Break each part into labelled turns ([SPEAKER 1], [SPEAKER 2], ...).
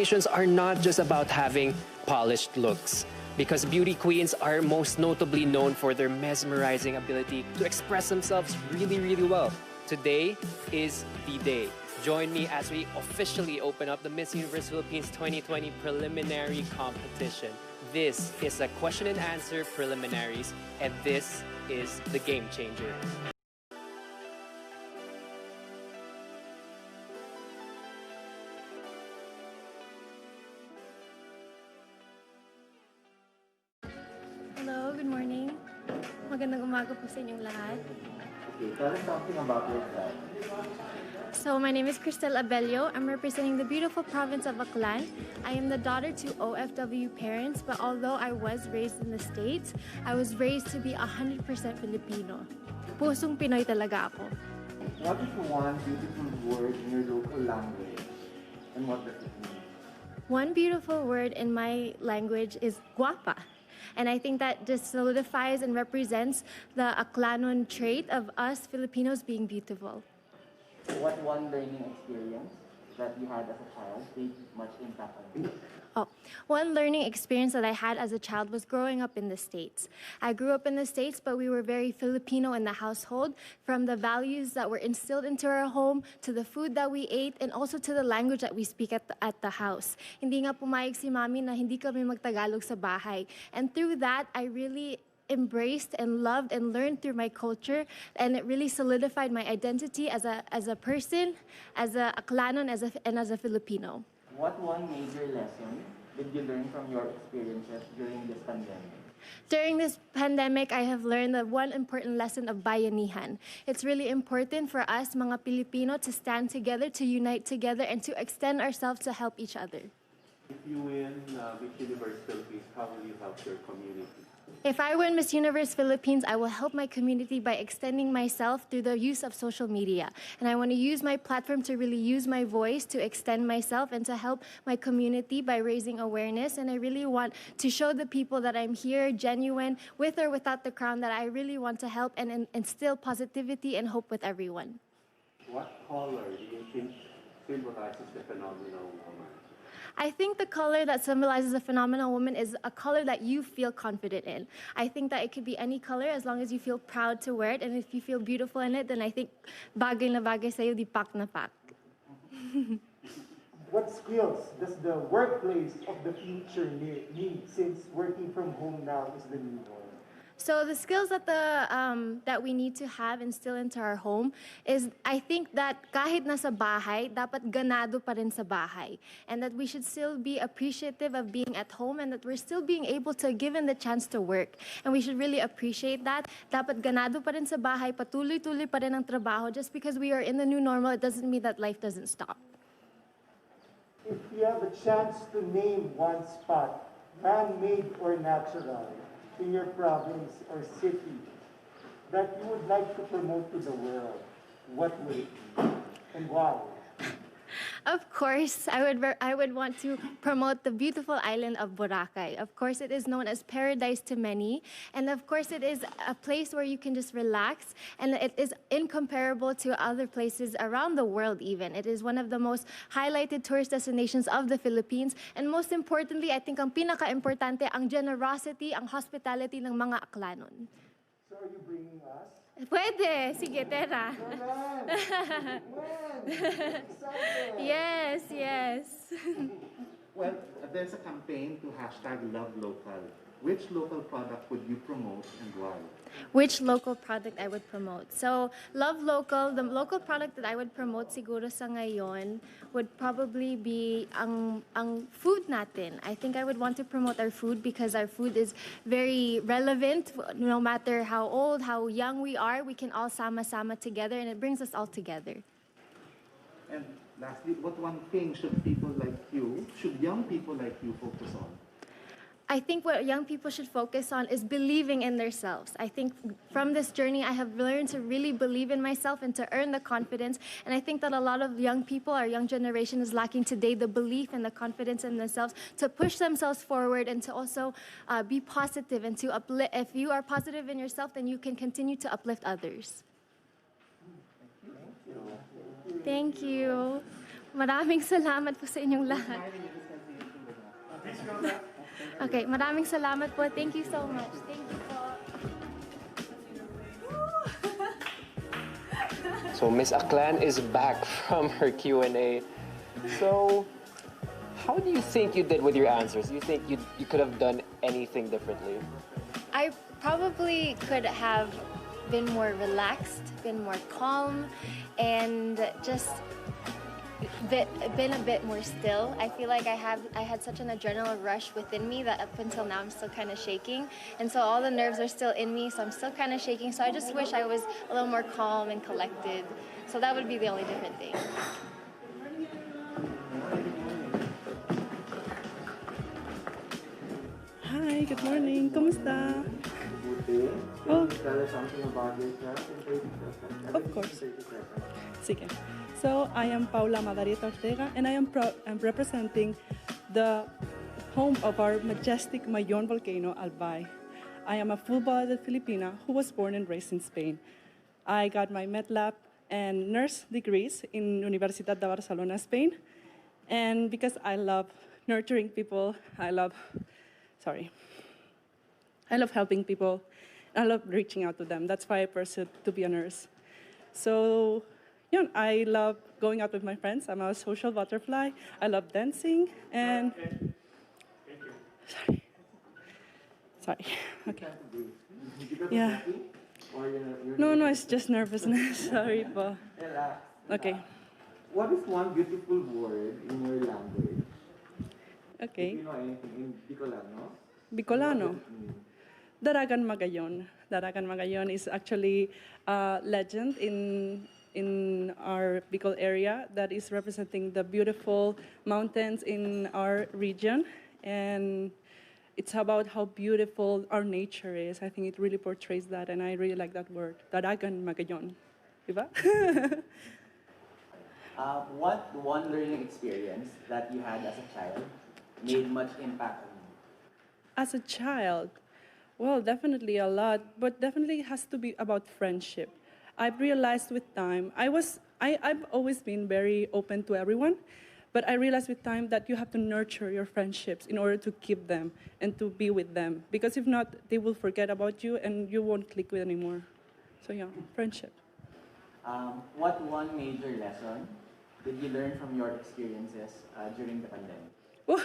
[SPEAKER 1] destinations are not just about having polished looks, because beauty queens are most notably known for their mesmerizing ability to express themselves really, really well. Today is the day. Join me as we officially open up the Miss Universe Philippines 2020 preliminary competition. This is a question and answer preliminaries, and this is the game changer.
[SPEAKER 2] Hello, good morning. Magandang umaga po sa inyong lahat.
[SPEAKER 3] Okay, tell us something about yourself.
[SPEAKER 2] So my name is Christelle Abello. I'm representing the beautiful province of Aklan. I am the daughter to OFW parents, but although I was raised in the States, I was raised to be 100% Filipino. Pusong Pinoy talaga ako.
[SPEAKER 3] What is one beautiful word in your local language? And what does it mean?
[SPEAKER 2] One beautiful word in my language is guapa. And I think that just solidifies and represents the Aklanon trait of us Filipinos being beautiful.
[SPEAKER 3] What one learning experience that you had as a child made much impact on you?
[SPEAKER 2] Oh, one learning experience that I had as a child was growing up in the States. I grew up in the States, but we were very Filipino in the household, from the values that were instilled into our home, to the food that we ate, and also to the language that we speak at the house. Hindi nga pumayag si Mami na hindi kami magtagalog sa bahay. And through that, I really embraced and loved and learned through my culture, and it really solidified my identity as a person, as a Aklanon, and as a Filipino.
[SPEAKER 3] What one major lesson did you learn from your experiences during this pandemic?
[SPEAKER 2] During this pandemic, I have learned that one important lesson of bayanihan. It's really important for us, mga Pilipino, to stand together, to unite together, and to extend ourselves to help each other.
[SPEAKER 4] If you win Miss Universe Philippines, how will you help your community?
[SPEAKER 2] If I win Miss Universe Philippines, I will help my community by extending myself through the use of social media. And I want to use my platform to really use my voice to extend myself and to help my community by raising awareness. And I really want to show the people that I'm here, genuine, with or without the crown, that I really want to help and instill positivity and hope with everyone.
[SPEAKER 4] What color do you think symbolizes the phenomenal woman?
[SPEAKER 2] I think the color that symbolizes a phenomenal woman is a color that you feel confident in. I think that it could be any color as long as you feel proud to wear it, and if you feel beautiful in it, then I think bagay na bagay sa'yo, di pak na pak.
[SPEAKER 5] What skills does the workplace of the future need, since working from home now is the new norm?
[SPEAKER 2] So the skills that that we need to have and instill into our home is, I think that kahit nasa bahay, dapat ganado pa rin sa bahay. And that we should still be appreciative of being at home, and that we're still being able to given the chance to work. And we should really appreciate that. Dapat ganado pa rin sa bahay, patuloy-tuloy pa rin ang trabaho. Just because we are in the new normal, it doesn't mean that life doesn't stop.
[SPEAKER 5] If you have a chance to name one spot, man-made or natural, in your province or city that you would like to promote to the world, what would it be and why?
[SPEAKER 2] Of course, I would want to promote the beautiful island of Boracay. Of course, it is known as paradise to many, and of course, it is a place where you can just relax, and it is incomparable to other places around the world even. It is one of the most highlighted tourist destinations of the Philippines, and most importantly, I think ang pinaka-importante, ang generosity, ang hospitality ng mga Aklanon.
[SPEAKER 5] So are you bringing us?
[SPEAKER 2] Pwede. Sige, tera. Yes, yes.
[SPEAKER 3] Well, there's a campaign to #LoveLocal. Which local product would you promote and why?
[SPEAKER 2] Which local product I would promote? So, Love Local, the local product that I would promote siguro sa ngayon would probably be ang food natin. I think I would want to promote our food because our food is very relevant. No matter how old, how young we are, we can all sama-sama together, and it brings us all together.
[SPEAKER 3] And lastly, what one thing should young people like you focus on?
[SPEAKER 2] I think what young people should focus on is believing in themselves. I think from this journey, I have learned to really believe in myself and to earn the confidence. And I think that a lot of young people, our young generation, is lacking today the belief and the confidence in themselves to push themselves forward and to also be positive and to uplift. If you are positive in yourself, then you can continue to uplift others. Thank you. Maraming salamat po sa inyong lahat. Okay, maraming salamat po. Thank you so much. Thank you po.
[SPEAKER 1] So Miss Aklan is back from her Q&A. So, how do you think you did with your answers? Do you think you could have done anything differently?
[SPEAKER 2] I probably could have been more relaxed, been more calm, and just been a bit more still. I feel like I had such an adrenaline rush within me that up until now I'm still kind of shaking, and so all the nerves are still in me, so I'm still kind of shaking. So I just wish I was a little more calm and collected. So that would be the only different thing.
[SPEAKER 6] Hi, good morning. Kumusta?
[SPEAKER 3] Good day.
[SPEAKER 6] Oh.
[SPEAKER 3] Can you tell us something about yourself and
[SPEAKER 6] Of course. Sige. So, I am Paula Madarieta Ortega, and I'm representing the home of our majestic Mayon volcano, Albay. I am a full-blooded Filipina who was born and raised in Spain. I got my medlab and nurse degrees in Universidad de Barcelona, Spain. And because I love nurturing people, I love helping people. I love reaching out to them. That's why I pursued to be a nurse. So, yeah, I love going out with my friends. I'm a social butterfly. I love dancing and. Sorry. Okay. Yeah. No, it's just nervousness. Sorry, po. Okay.
[SPEAKER 3] What is one beautiful word in your language?
[SPEAKER 6] Okay.
[SPEAKER 3] Do you know anything in Bicolano?
[SPEAKER 6] Bicolano. Daragan Magayon. Daragan Magayon is actually a legend in our Bicol area that is representing the beautiful mountains in our region. And it's about how beautiful our nature is. I think it really portrays that, and I really like that word. Daragan Magayon. Diba?
[SPEAKER 7] What one learning experience that you had as a child made much impact on you?
[SPEAKER 6] As a child, well, definitely a lot, but definitely it has to be about friendship. I've realized with time, I've always been very open to everyone, but I realized with time that you have to nurture your friendships in order to keep them and to be with them. Because if not, they will forget about you and you won't click with anymore. So yeah, friendship.
[SPEAKER 7] What one major lesson did you learn from your experiences during the pandemic?
[SPEAKER 6] Oh,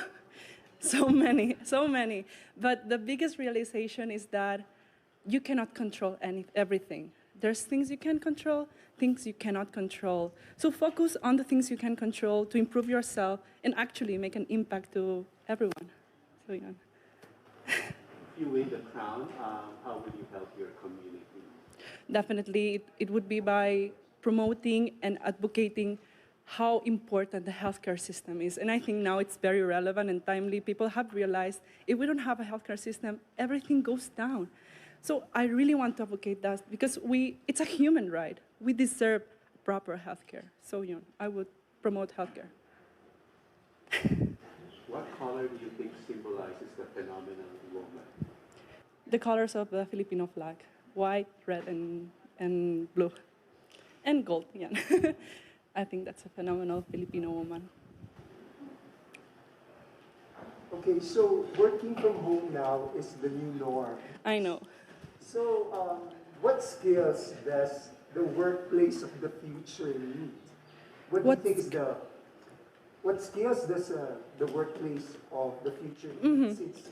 [SPEAKER 6] so many. But the biggest realization is that you cannot control everything. There's things you can control, things you cannot control. So focus on the things you can control to improve yourself and actually make an impact to everyone. So yeah.
[SPEAKER 4] If you win the crown, how will you help your community?
[SPEAKER 6] Definitely, it would be by promoting and advocating how important the healthcare system is. And I think now it's very relevant and timely. People have realized if we don't have a healthcare system, everything goes down. So I really want to advocate that because it's a human right. We deserve proper healthcare. So I would promote healthcare.
[SPEAKER 4] What color do you think symbolizes the phenomenal woman?
[SPEAKER 6] The colors of the Filipino flag: white, red, and blue, and gold. Yeah. I think that's a phenomenal Filipino woman.
[SPEAKER 5] Okay, so working from home now is the new norm.
[SPEAKER 6] I know.
[SPEAKER 5] So, what skills does the workplace of the future need? What do you think is what skills does the workplace of the future need? Since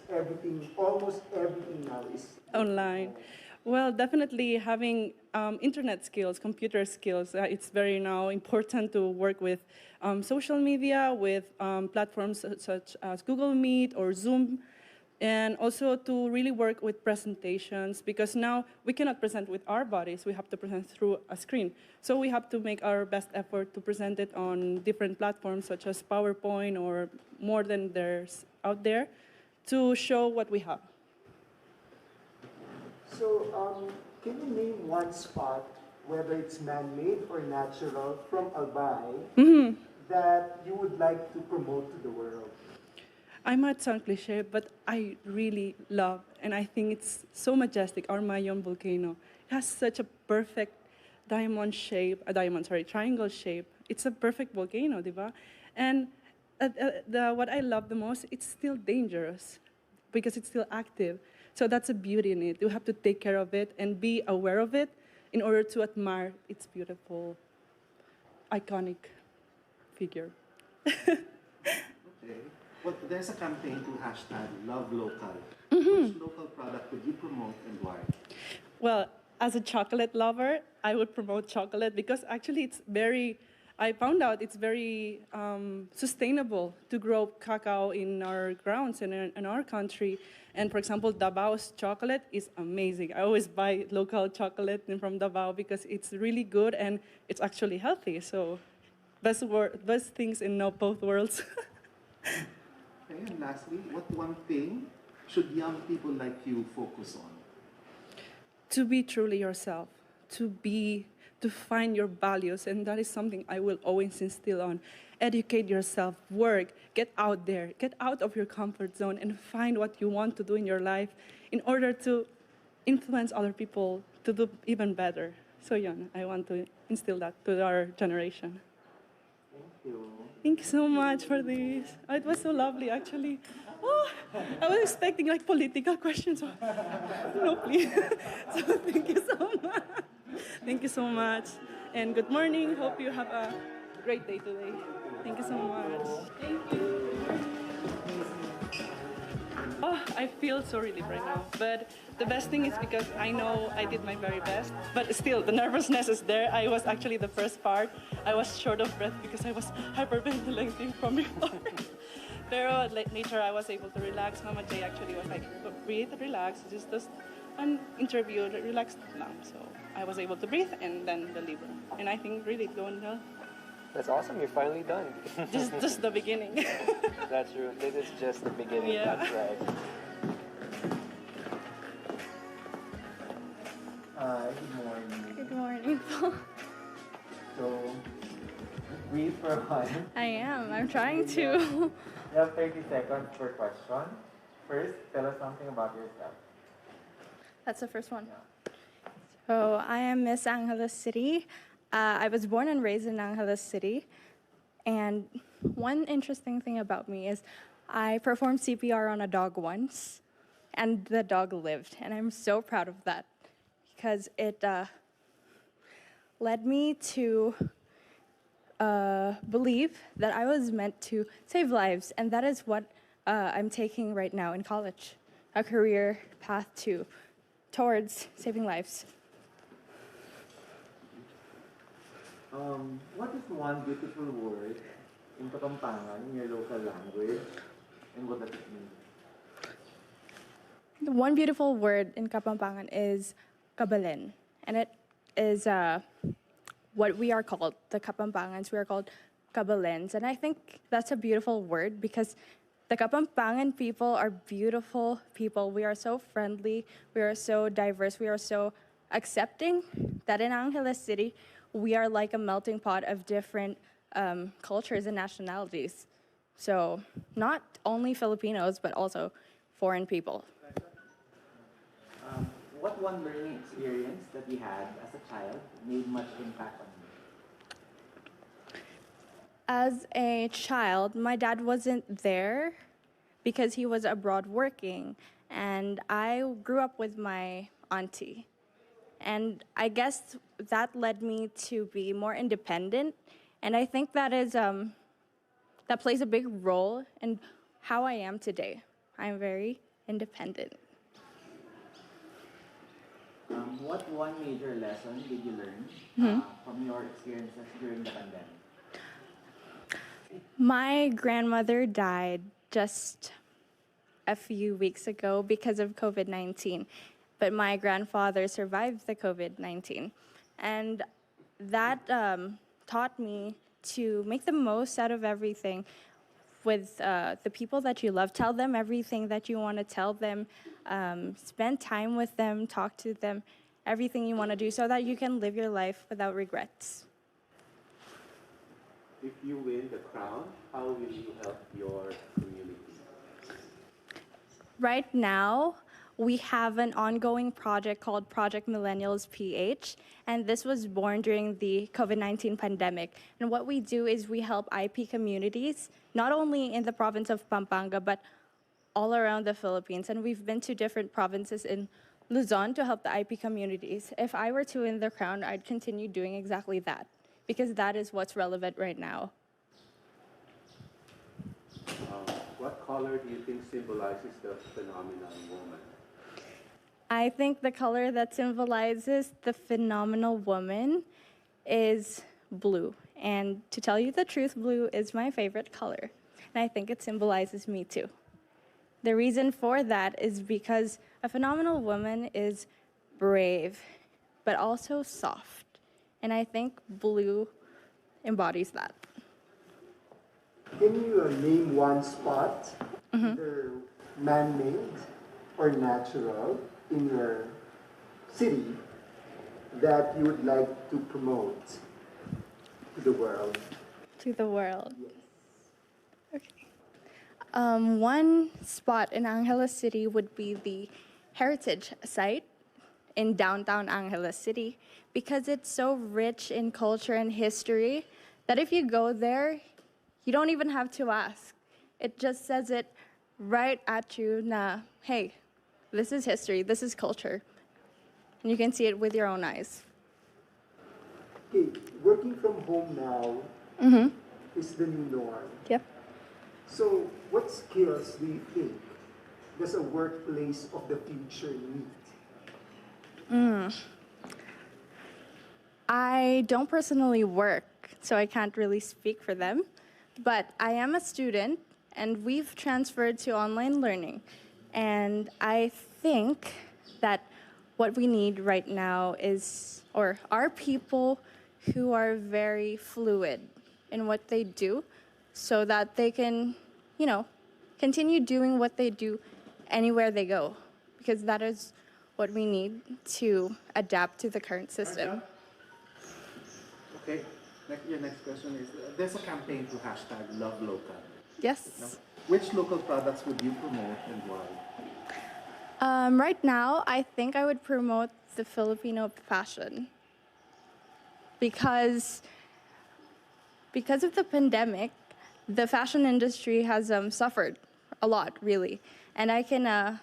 [SPEAKER 5] almost everything now is
[SPEAKER 6] Online. Well, definitely having internet skills, computer skills. It's very now important to work with social media, with platforms such as Google Meet or Zoom, and also to really work with presentations because now we cannot present with our bodies. We have to present through a screen. So we have to make our best effort to present it on different platforms such as PowerPoint or more than there's out there to show what we have.
[SPEAKER 5] So, can you name one spot, whether it's man-made or natural, from Albay that you would like to promote to the world?
[SPEAKER 6] I might sound cliche, but I really love, and I think it's so majestic, our Mayon volcano. It has such a perfect triangle shape. It's a perfect volcano, diba? And what I love the most, it's still dangerous because it's still active. So that's a beauty in it. You have to take care of it and be aware of it in order to admire its beautiful, iconic figure.
[SPEAKER 3] Okay. Well, there's a campaign to hashtag Love Local. Which local product would you promote and why?
[SPEAKER 6] Well, as a chocolate lover, I would promote chocolate because actually I found out it's very sustainable to grow cacao in our grounds and in our country. And for example, Dabao's chocolate is amazing. I always buy local chocolate from Dabao because it's really good and it's actually healthy. So best things in both worlds.
[SPEAKER 3] Okay, and lastly, what one thing should young people like you focus on?
[SPEAKER 6] To be truly yourself, to find your values, and that is something I will always instill on. Educate yourself, work, get out there, get out of your comfort zone and find what you want to do in your life in order to influence other people to do even better. So I want to instill that to our generation.
[SPEAKER 7] Thank you.
[SPEAKER 6] Thank you so much for this. Oh, it was so lovely, actually. Oh, I was expecting like political questions. No, please. So thank you so much. Thank you so much. And good morning. Hope you have a great day today. Thank you so much. Thank you. Oh, I feel so relieved right now. But the best thing is because I know I did my very best. But still, the nervousness is there. I was actually the first part. I was short of breath because I was hyperventilating from before. Pero later, I was able to relax. Mama J actually was like, breathe, relax. Just an interview, relax now. So I was able to breathe and then deliver. And I think really it's going well.
[SPEAKER 1] That's awesome. You're finally done.
[SPEAKER 6] Just the beginning.
[SPEAKER 1] That's true. This is just the beginning.
[SPEAKER 6] Yeah.
[SPEAKER 1] That's right.
[SPEAKER 7] Good morning.
[SPEAKER 8] Good morning, Paul.
[SPEAKER 7] So, breathe for a while.
[SPEAKER 8] I am. I'm trying to.
[SPEAKER 7] You have 30 seconds per question. First, tell us something about yourself.
[SPEAKER 8] That's the first one. So I am Miss Angeles City. I was born and raised in Angeles City. And one interesting thing about me is I performed CPR on a dog once, and the dog lived. And I'm so proud of that because it led me to believe that I was meant to save lives. And that is what I'm taking right now in college, a career path towards saving lives.
[SPEAKER 7] What is one beautiful word in Kapampangan, in your local language, and what does it mean?
[SPEAKER 8] The one beautiful word in Kapampangan is kabalen, and it is what we are called, the Kapampangans. We are called kabalens, and I think that's a beautiful word because the Kapampangan people are beautiful people. We are so friendly, we are so diverse, we are so accepting that in Angeles City, we are like a melting pot of different cultures and nationalities. So not only Filipinos, but also foreign people.
[SPEAKER 7] What one learning experience that you had as a child made much impact on you?
[SPEAKER 8] As a child, my dad wasn't there because he was abroad working, and I grew up with my auntie. And I guess that led me to be more independent, and I think that plays a big role in how I am today. I'm very independent.
[SPEAKER 7] What one major lesson did you learn from your experiences during the pandemic?
[SPEAKER 8] My grandmother died just a few weeks ago because of COVID-19, but my grandfather survived the COVID-19. And that taught me to make the most out of everything with the people that you love. Tell them everything that you want to tell them. Spend time with them, talk to them, everything you want to do so that you can live your life without regrets.
[SPEAKER 4] If you win the crown, how will you help your community?
[SPEAKER 8] Right now, we have an ongoing project called Project Millennials PH, and this was born during the COVID-19 pandemic. And what we do is we help IP communities, not only in the province of Pampanga, but all around the Philippines. And we've been to different provinces in Luzon to help the IP communities. If I were to win the crown, I'd continue doing exactly that, because that is what's relevant right now.
[SPEAKER 4] What color do you think symbolizes the phenomenal woman?
[SPEAKER 8] I think the color that symbolizes the phenomenal woman is blue. And to tell you the truth, blue is my favorite color. And I think it symbolizes me too. The reason for that is because a phenomenal woman is brave, but also soft. And I think blue embodies that.
[SPEAKER 5] Can you name one spot, either man-made or natural, in your city that you would like to promote to the world?
[SPEAKER 8] To the world.
[SPEAKER 5] Yes.
[SPEAKER 8] Okay. One spot in Angeles City would be the heritage site in downtown Angeles City, because it's so rich in culture and history that if you go there, you don't even have to ask. It just says it right at you na, hey, this is history, this is culture. And you can see it with your own eyes.
[SPEAKER 5] Okay, working from home now is the new norm.
[SPEAKER 8] Yep.
[SPEAKER 5] So what skills do you think does a workplace of the future need?
[SPEAKER 8] I don't personally work, so I can't really speak for them. But I am a student, and we've transferred to online learning. And I think that what we need right now is, or are people who are very fluid in what they do, so that they can, continue doing what they do anywhere they go. Because that is what we need to adapt to the current system.
[SPEAKER 3] Okay, your next question is, there's a campaign to hashtag Love Local.
[SPEAKER 8] Yes.
[SPEAKER 3] Now, which local products would you promote and why?
[SPEAKER 8] Right now, I think I would promote the Filipino fashion. Because of the pandemic, the fashion industry has suffered a lot, really. And I can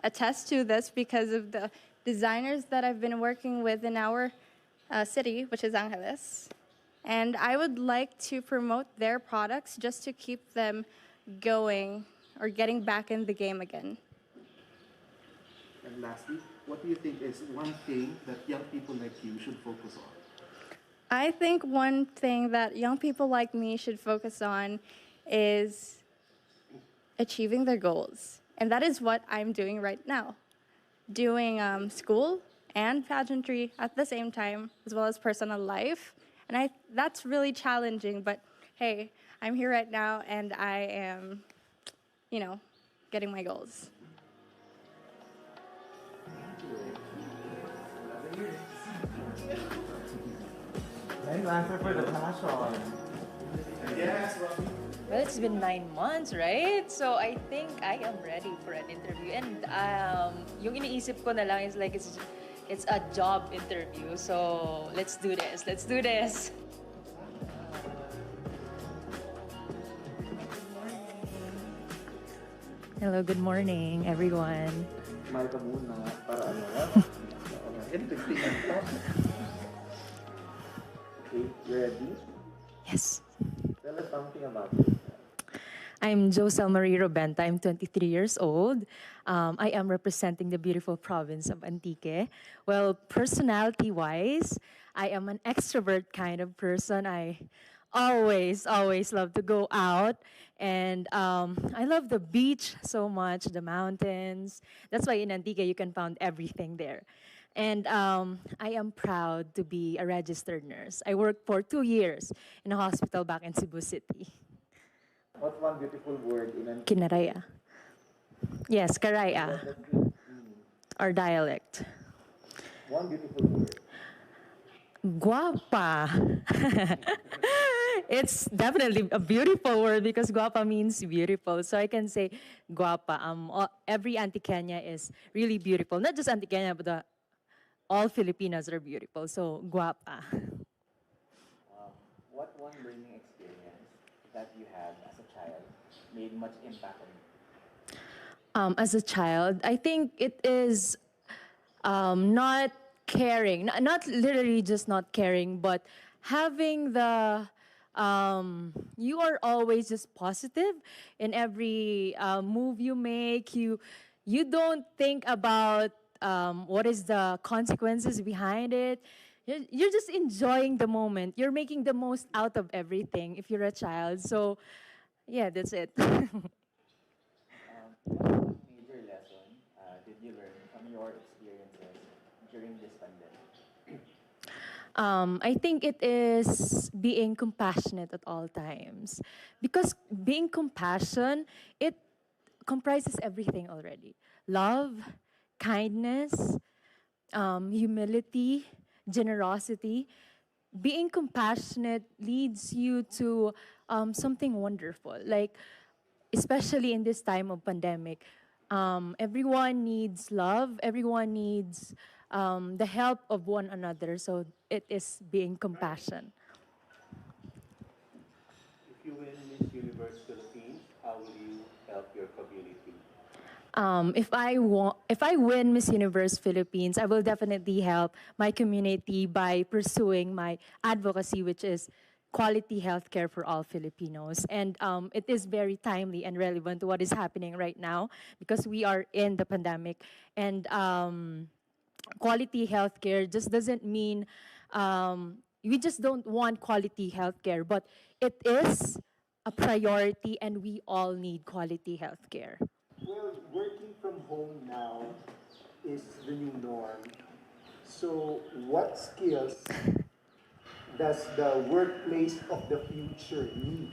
[SPEAKER 8] attest to this because of the designers that I've been working with in our city, which is Angeles. And I would like to promote their products just to keep them going or getting back in the game again.
[SPEAKER 3] And lastly, what do you think is one thing that young people like you should focus on?
[SPEAKER 8] I think one thing that young people like me should focus on is achieving their goals. And that is what I'm doing right now. Doing school and pageantry at the same time, as well as personal life. And that's really challenging, but hey, I'm here right now and I am, getting my goals.
[SPEAKER 5] Nice answer for the passion.
[SPEAKER 3] Yes, Robbie.
[SPEAKER 9] Well, it's been 9 months, right? So I think I am ready for an interview. And yung iniisip ko na lang is like it's a job interview. So let's do this. Let's do this. Hello, good morning, everyone.
[SPEAKER 3] Mahal ka muna para interesting ang talk. Okay, you ready?
[SPEAKER 9] Yes.
[SPEAKER 3] Tell us something about yourself.
[SPEAKER 9] I'm Joecel Robenta. I'm 23 years old. I am representing the beautiful province of Antique. Well, personality-wise, I am an extrovert kind of person. I always love to go out. And I love the beach so much, the mountains. That's why in Antique, you can find everything there. And I am proud to be a registered nurse. I worked for 2 years in a hospital back in Cebu City.
[SPEAKER 3] What's one beautiful word in Antique?
[SPEAKER 9] Kinaraya. Yes, karaya. Or dialect.
[SPEAKER 3] One beautiful word.
[SPEAKER 9] Guapa. It's definitely a beautiful word because guapa means beautiful. So I can say guapa. Every Antiqueña is really beautiful. Not just Antiqueña, but all Filipinas are beautiful. So guapa.
[SPEAKER 7] What one learning experience that you had as a child made much impact on you?
[SPEAKER 9] As a child, I think it is not caring, not literally just not caring, but having the you are always just positive in every move you make. You don't think about what is the consequences behind it. You're just enjoying the moment. You're making the most out of everything if you're a child. So, yeah, that's it.
[SPEAKER 7] What major lesson did you learn from your experiences during this pandemic?
[SPEAKER 9] I think it is being compassionate at all times. Because being compassion, it comprises everything already. Love, kindness, humility, generosity. Being compassionate leads you to something wonderful. Like, especially in this time of pandemic, everyone needs love. Everyone needs the help of one another. So it is being compassion.
[SPEAKER 4] If you win Miss Universe Philippines, how will you help your community?
[SPEAKER 9] If I win Miss Universe Philippines, I will definitely help my community by pursuing my advocacy, which is quality healthcare for all Filipinos. And it is very timely and relevant to what is happening right now because we are in the pandemic. And quality healthcare just doesn't mean we just don't want quality healthcare, but it is a priority and we all need quality healthcare.
[SPEAKER 5] Well, working from home now is the new norm. So, what skills does the workplace of the future need?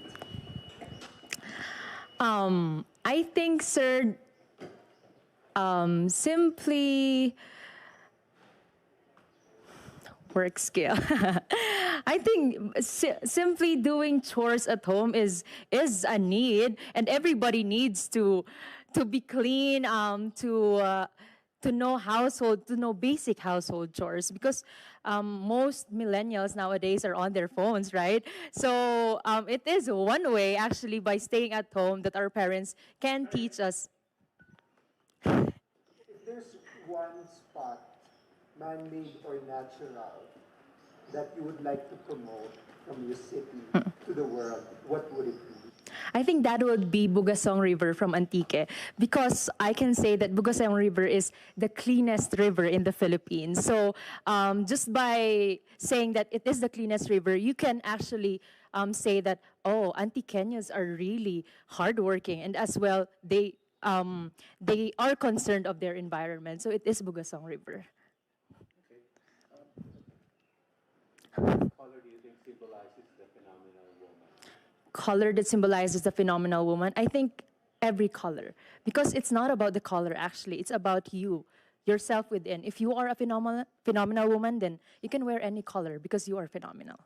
[SPEAKER 9] I think, sir, simply work skill. I think simply doing chores at home is a need, and everybody needs to be clean, to know to know basic household chores because most millennials nowadays are on their phones, right? So it is one way actually by staying at home that our parents can teach us.
[SPEAKER 5] If there's one spot, man-made or natural, that you would like to promote from your city to the world, what would it be?
[SPEAKER 9] I think that would be Bugasong River from Antique because I can say that Bugasong River is the cleanest river in the Philippines. So just by saying that it is the cleanest river, you can actually say that, oh, Antiqueños are really hardworking and as well they are concerned of their environment. So it is Bugasong River.
[SPEAKER 4] What color do you think symbolizes the phenomenal woman?
[SPEAKER 9] Color that symbolizes the phenomenal woman, I think every color. Because it's not about the color, actually. It's about you, yourself within. If you are a phenomenal woman, then you can wear any color because you are phenomenal.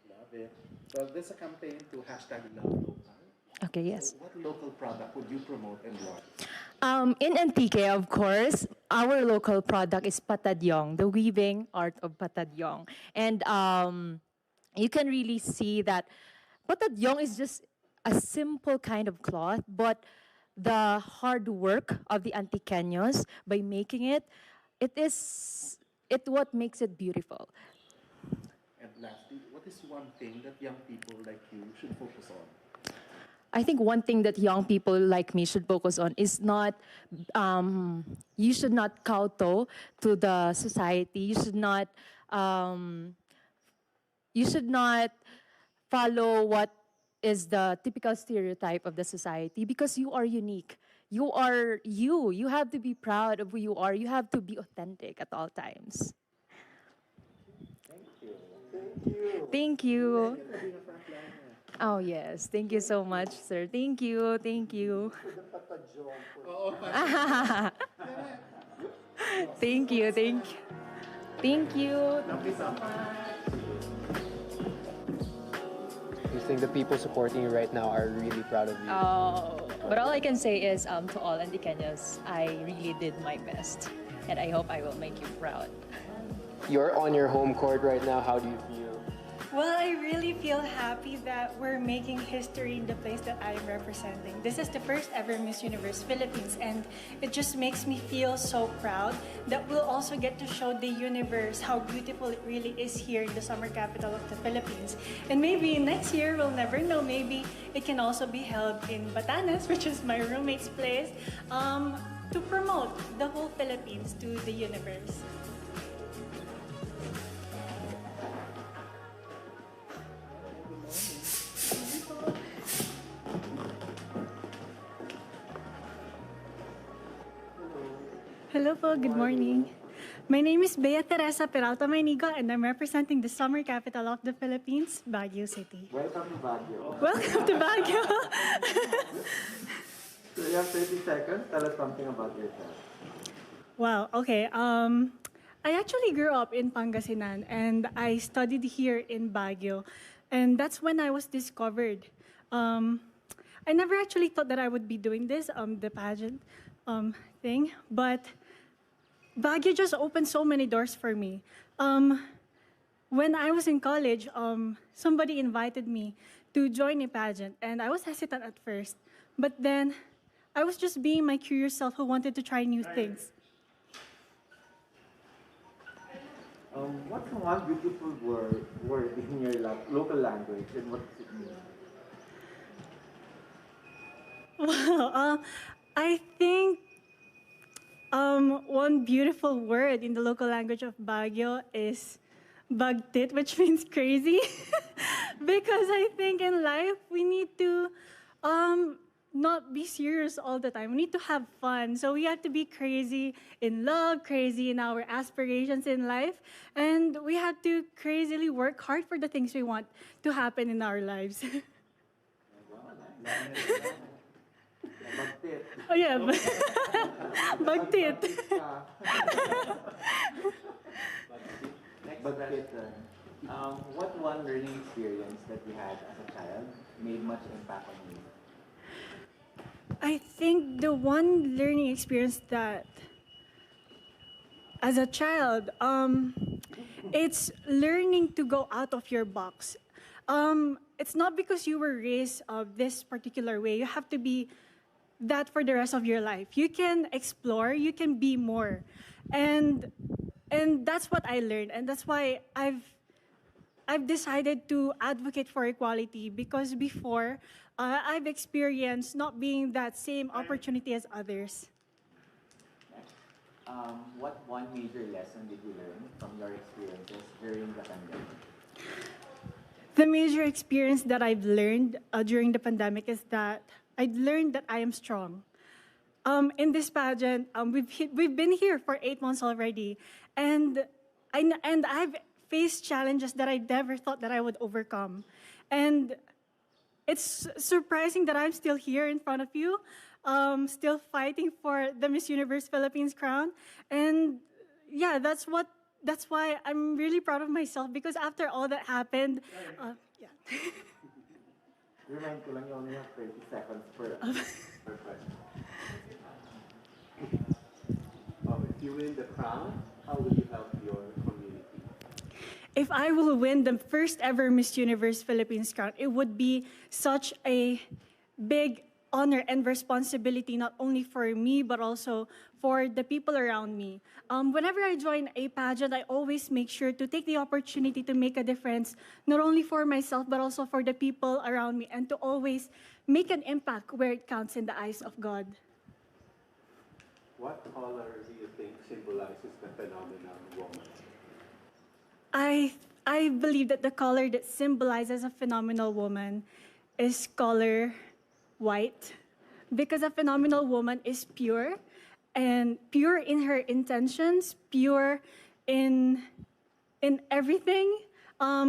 [SPEAKER 3] Love it. Well, there's a campaign to hashtag love local.
[SPEAKER 9] Okay, yes.
[SPEAKER 3] So what local product would you promote and launch?
[SPEAKER 9] In Antique, of course, our local product is patadyong, the weaving art of patadyong. And you can really see that patadyong is just a simple kind of cloth, but the hard work of the Antiqueños by making it, it what makes it beautiful.
[SPEAKER 3] And lastly, what is one thing that young people like you should focus on?
[SPEAKER 9] I think one thing that young people like me should focus on is not, you should not kowtow to the society. You should not follow what is the typical stereotype of the society because you are unique. You are you. You have to be proud of who you are. You have to be authentic at all times. Thank you. Oh, yes. Thank you so much, sir. Thank you. Thank you. Thank you. Thank you. Thank you.
[SPEAKER 1] You think the people supporting you right now are really proud of you?
[SPEAKER 9] But all I can say is to all Antiqueños, I really did my best. And I hope I will make you proud.
[SPEAKER 1] You're on your home court right now. How do you feel?
[SPEAKER 10] Well, I really feel happy that we're making history in the place that I'm representing. This is the first ever Miss Universe Philippines, and it just makes me feel so proud that we'll also get to show the universe how beautiful it really is here in the summer capital of the Philippines. And maybe next year, we'll never know, maybe it can also be held in Batanes, which is my roommate's place, to promote the whole Philippines to the universe. Hello po, good morning. My name is Bea Teresa Peralta Mainigo, and I'm representing the summer capital of the Philippines, Baguio City.
[SPEAKER 7] Welcome to Baguio.
[SPEAKER 10] Welcome to Baguio!
[SPEAKER 7] So you have 30 seconds. Tell us something about yourself.
[SPEAKER 10] Wow, okay. I actually grew up in Pangasinan, and I studied here in Baguio. And that's when I was discovered. I never actually thought that I would be doing this, the pageant thing, but Baguio just opened so many doors for me. When I was in college, somebody invited me to join a pageant, and I was hesitant at first, but then I was just being my curious self who wanted to try new things.
[SPEAKER 7] What's one beautiful word in your local language, and what does it mean?
[SPEAKER 10] Wow, I think one beautiful word in the local language of Baguio is bagtit, which means crazy. Because I think in life we need to not be serious all the time. We need to have fun. So we have to be crazy in love, crazy in our aspirations in life, and we have to crazily work hard for the things we want to happen in our lives.
[SPEAKER 7] Bagtit.
[SPEAKER 10] Oh yeah, bagtit.
[SPEAKER 7] Bagtit. What one learning experience that you had as a child made much impact on you?
[SPEAKER 10] I think the one learning experience that, as a child, it's learning to go out of your box. It's not because you were raised this particular way. You have to be that for the rest of your life. You can explore, you can be more. And that's what I learned. And that's why I've decided to advocate for equality, because before, I've experienced not being that same opportunity as others.
[SPEAKER 7] What one major lesson did you learn from your experiences during the pandemic?
[SPEAKER 10] The major experience that I've learned during the pandemic is that I've learned that I am strong. In this pageant, we've been here for 8 months already, and I've faced challenges that I never thought that I would overcome. And it's surprising that I'm still here in front of you, still fighting for the Miss Universe Philippines crown. And yeah, that's why I'm really proud of myself, because after all that happened, yeah.
[SPEAKER 7] Remind ko lang, you only have 30 seconds per question.
[SPEAKER 4] If you win the crown, how will you help your community?
[SPEAKER 10] If I will win the first ever Miss Universe Philippines crown, it would be such a big honor and responsibility, not only for me, but also for the people around me. Whenever I join a pageant, I always make sure to take the opportunity to make a difference, not only for myself, but also for the people around me, and to always make an impact where it counts in the eyes of God.
[SPEAKER 4] What color do you think symbolizes the phenomenon woman?
[SPEAKER 10] I believe that the color that symbolizes a phenomenal woman is color white, because a phenomenal woman is pure, and pure in her intentions, pure in everything.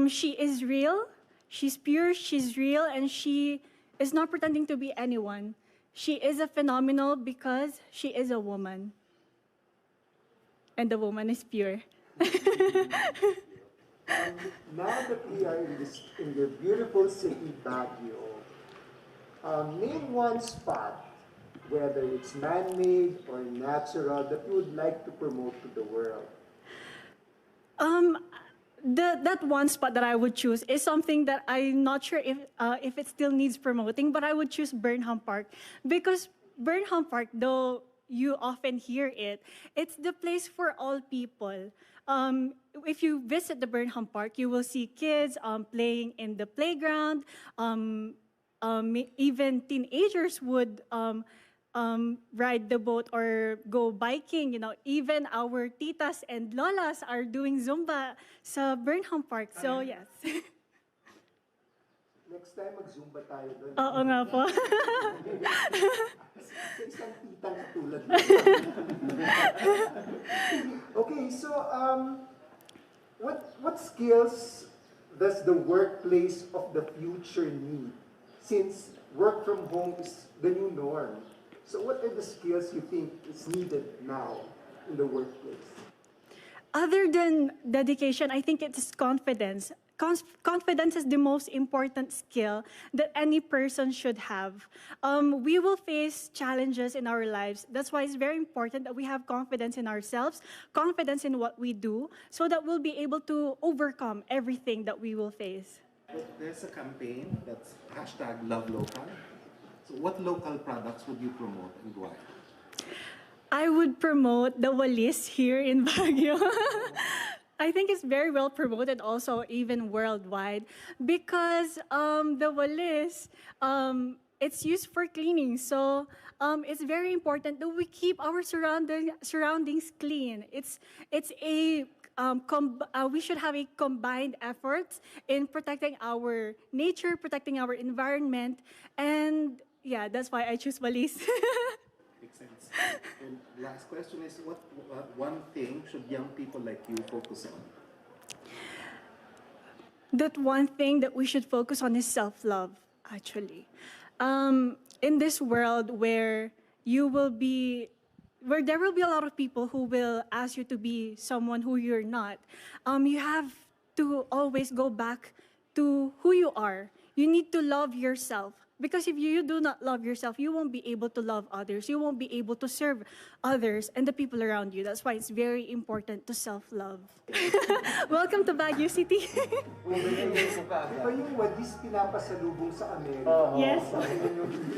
[SPEAKER 10] She is real, she's pure, she's real, and she is not pretending to be anyone. She is a phenomenal because she is a woman, and the woman is pure.
[SPEAKER 5] Now that we are in your beautiful city, Baguio, name one spot, whether it's man-made or natural, that you would like to promote to the world.
[SPEAKER 10] Um, that one spot that I would choose is something that I'm not sure if it still needs promoting, but I would choose Burnham Park because Burnham Park, though you often hear it, it's the place for all people. If you visit the Burnham Park, you will see kids playing in the playground. Even teenagers would ride the boat or go biking. You know, even our titas and lolas are doing Zumba sa Burnham Park. So, yes.
[SPEAKER 5] Next time, mag-Zumba tayo doon.
[SPEAKER 10] Oo nga po.
[SPEAKER 5] Sa isang titang katulad. Okay, so what skills does the workplace of the future need? Since work from home is the new norm. So what are the skills you think is needed now in the workplace?
[SPEAKER 10] Other than dedication, I think it's confidence. Confidence is the most important skill that any person should have. We will face challenges in our lives. That's why it's very important that we have confidence in ourselves, confidence in what we do, so that we'll be able to overcome everything that we will face.
[SPEAKER 3] There's a campaign that's #LoveLocal. So what local products would you promote and why?
[SPEAKER 10] I would promote the walis here in Baguio. I think it's very well promoted also even worldwide because the walis, it's used for cleaning. So it's very important that we keep our surroundings clean. We should have a combined effort in protecting our nature, protecting our environment, and yeah, that's why I choose walis.
[SPEAKER 3] Makes sense. And last question is, what one thing should young people like you focus on?
[SPEAKER 10] That one thing that we should focus on is self-love, actually. In this world where there will be a lot of people who will ask you to be someone who you're not, you have to always go back to who you are. You need to love yourself. Because if you do not love yourself, you won't be able to love others. You won't be able to serve others and the people around you. That's why it's very important to self-love. Welcome to Baguio City.
[SPEAKER 5] Di ba yung wadis pinapasalubong sa Amerika?
[SPEAKER 10] Yes.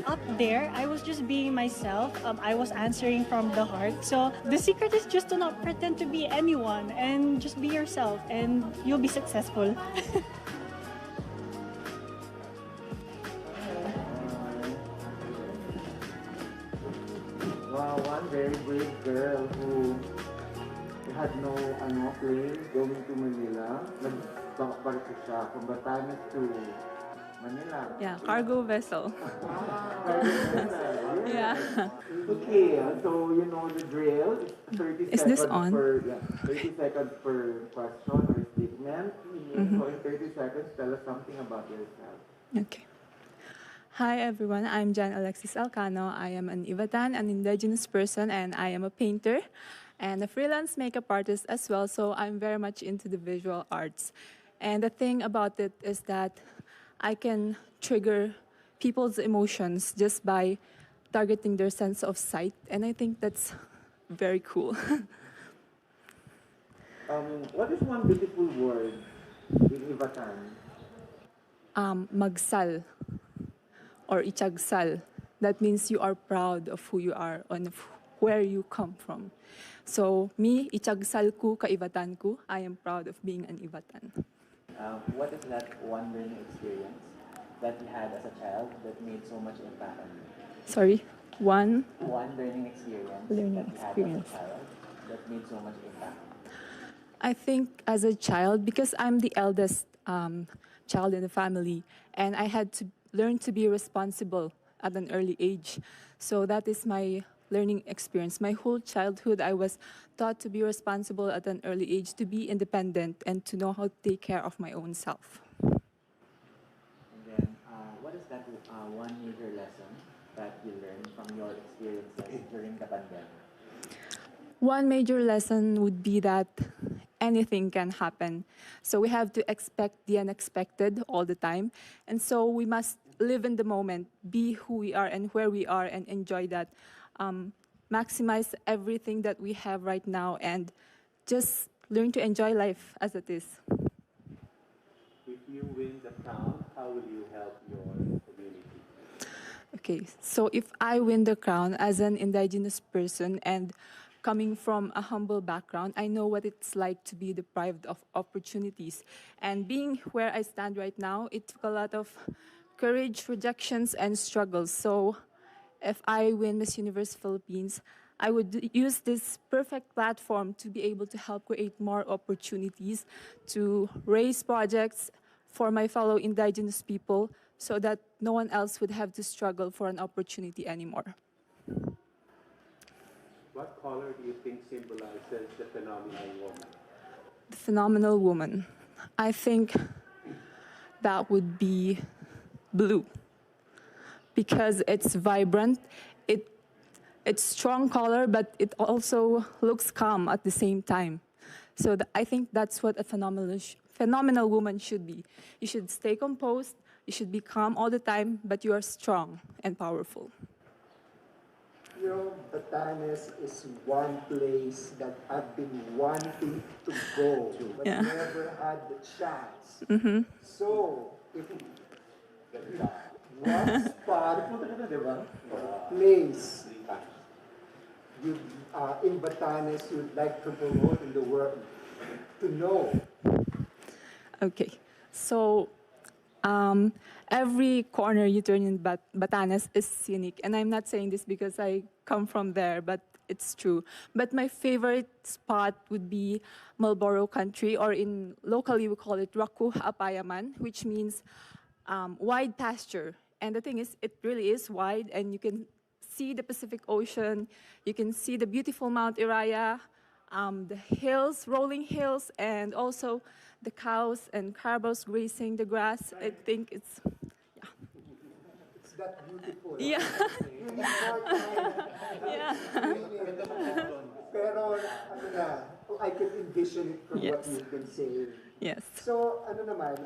[SPEAKER 10] Up there, I was just being myself. I was answering from the heart. So the secret is just to not pretend to be anyone and just be yourself and you'll be successful.
[SPEAKER 11] Wow, one very brave girl who had no plane going to Manila. Nagbarko siya from Batanes to Manila.
[SPEAKER 12] Yeah, cargo vessel.
[SPEAKER 11] Cargo vessel.
[SPEAKER 12] Yeah.
[SPEAKER 11] Okay, so you know the drill. It's 30
[SPEAKER 12] Is
[SPEAKER 11] seconds
[SPEAKER 12] this on?
[SPEAKER 11] 30 seconds per question or statement.
[SPEAKER 12] Mm-hmm.
[SPEAKER 11] So in 30 seconds, tell us something about yourself.
[SPEAKER 12] Okay. Hi everyone, I'm Jan Alexis Alcano. I am an Ivatan, an indigenous person, and I am a painter and a freelance makeup artist as well, so I'm very much into the visual arts. And the thing about it is that I can trigger people's emotions just by targeting their sense of sight, and I think that's very cool.
[SPEAKER 11] What is one beautiful word in Ivatan?
[SPEAKER 12] Magsal. Or ichagsal. That means you are proud of who you are and where you come from. So me, ichagsal ko ka Ivatan ko. I am proud of being an Ivatan.
[SPEAKER 7] What is that one learning experience that you had as a child that made so much impact on you?
[SPEAKER 12] Sorry, one
[SPEAKER 7] learning experience
[SPEAKER 12] learning
[SPEAKER 7] that you
[SPEAKER 12] experience.
[SPEAKER 7] had as a child that made so much impact.
[SPEAKER 12] I think as a child, because I'm the eldest child in the family, and I had to learn to be responsible at an early age. So that is my learning experience. My whole childhood, I was taught to be responsible at an early age, to be independent, and to know how to take care of my own self.
[SPEAKER 7] And then, what is that one major lesson that you learned from your experiences during the pandemic?
[SPEAKER 12] One major lesson would be that anything can happen. So we have to expect the unexpected all the time. And so we must live in the moment, be who we are and where we are, and enjoy that. Maximize everything that we have right now and just learn to enjoy life as it is.
[SPEAKER 4] If you win the crown, how will you help your community?
[SPEAKER 12] Okay, so if I win the crown as an indigenous person and coming from a humble background, I know what it's like to be deprived of opportunities. And being where I stand right now, it took a lot of courage, rejections, and struggles. So if I win Miss Universe Philippines, I would use this perfect platform to be able to help create more opportunities, to raise projects for my fellow indigenous people so that no one else would have to struggle for an opportunity anymore.
[SPEAKER 4] What color do you think symbolizes the phenomenal woman?
[SPEAKER 12] The phenomenal woman. I think that would be blue because it's vibrant. It's strong color, but it also looks calm at the same time. So I think that's what a phenomenal woman should be. You should stay composed, you should be calm all the time, but you are strong and powerful.
[SPEAKER 5] You know, Batanes is one place that I've been wanting to go, but never had the chance. So, if one spot, place you, in Batanes you'd like to promote in the world, to know?
[SPEAKER 12] Okay, so every corner you turn in Batanes is scenic. And I'm not saying this because I come from there, but it's true. But my favorite spot would be Marlborough Country, or in locally we call it Raku Apayaman, which means wide pasture. And the thing is, it really is wide, and you can see the Pacific Ocean, you can see the beautiful Mount Iraya, the hills, rolling hills, and also the cows and carabos grazing the grass. I think it's,
[SPEAKER 5] It's that beautiful.
[SPEAKER 12] yeah.
[SPEAKER 5] Yeah. Pero, ano na, I can envision it from what you've been saying.
[SPEAKER 12] Yes.
[SPEAKER 5] So, ano naman,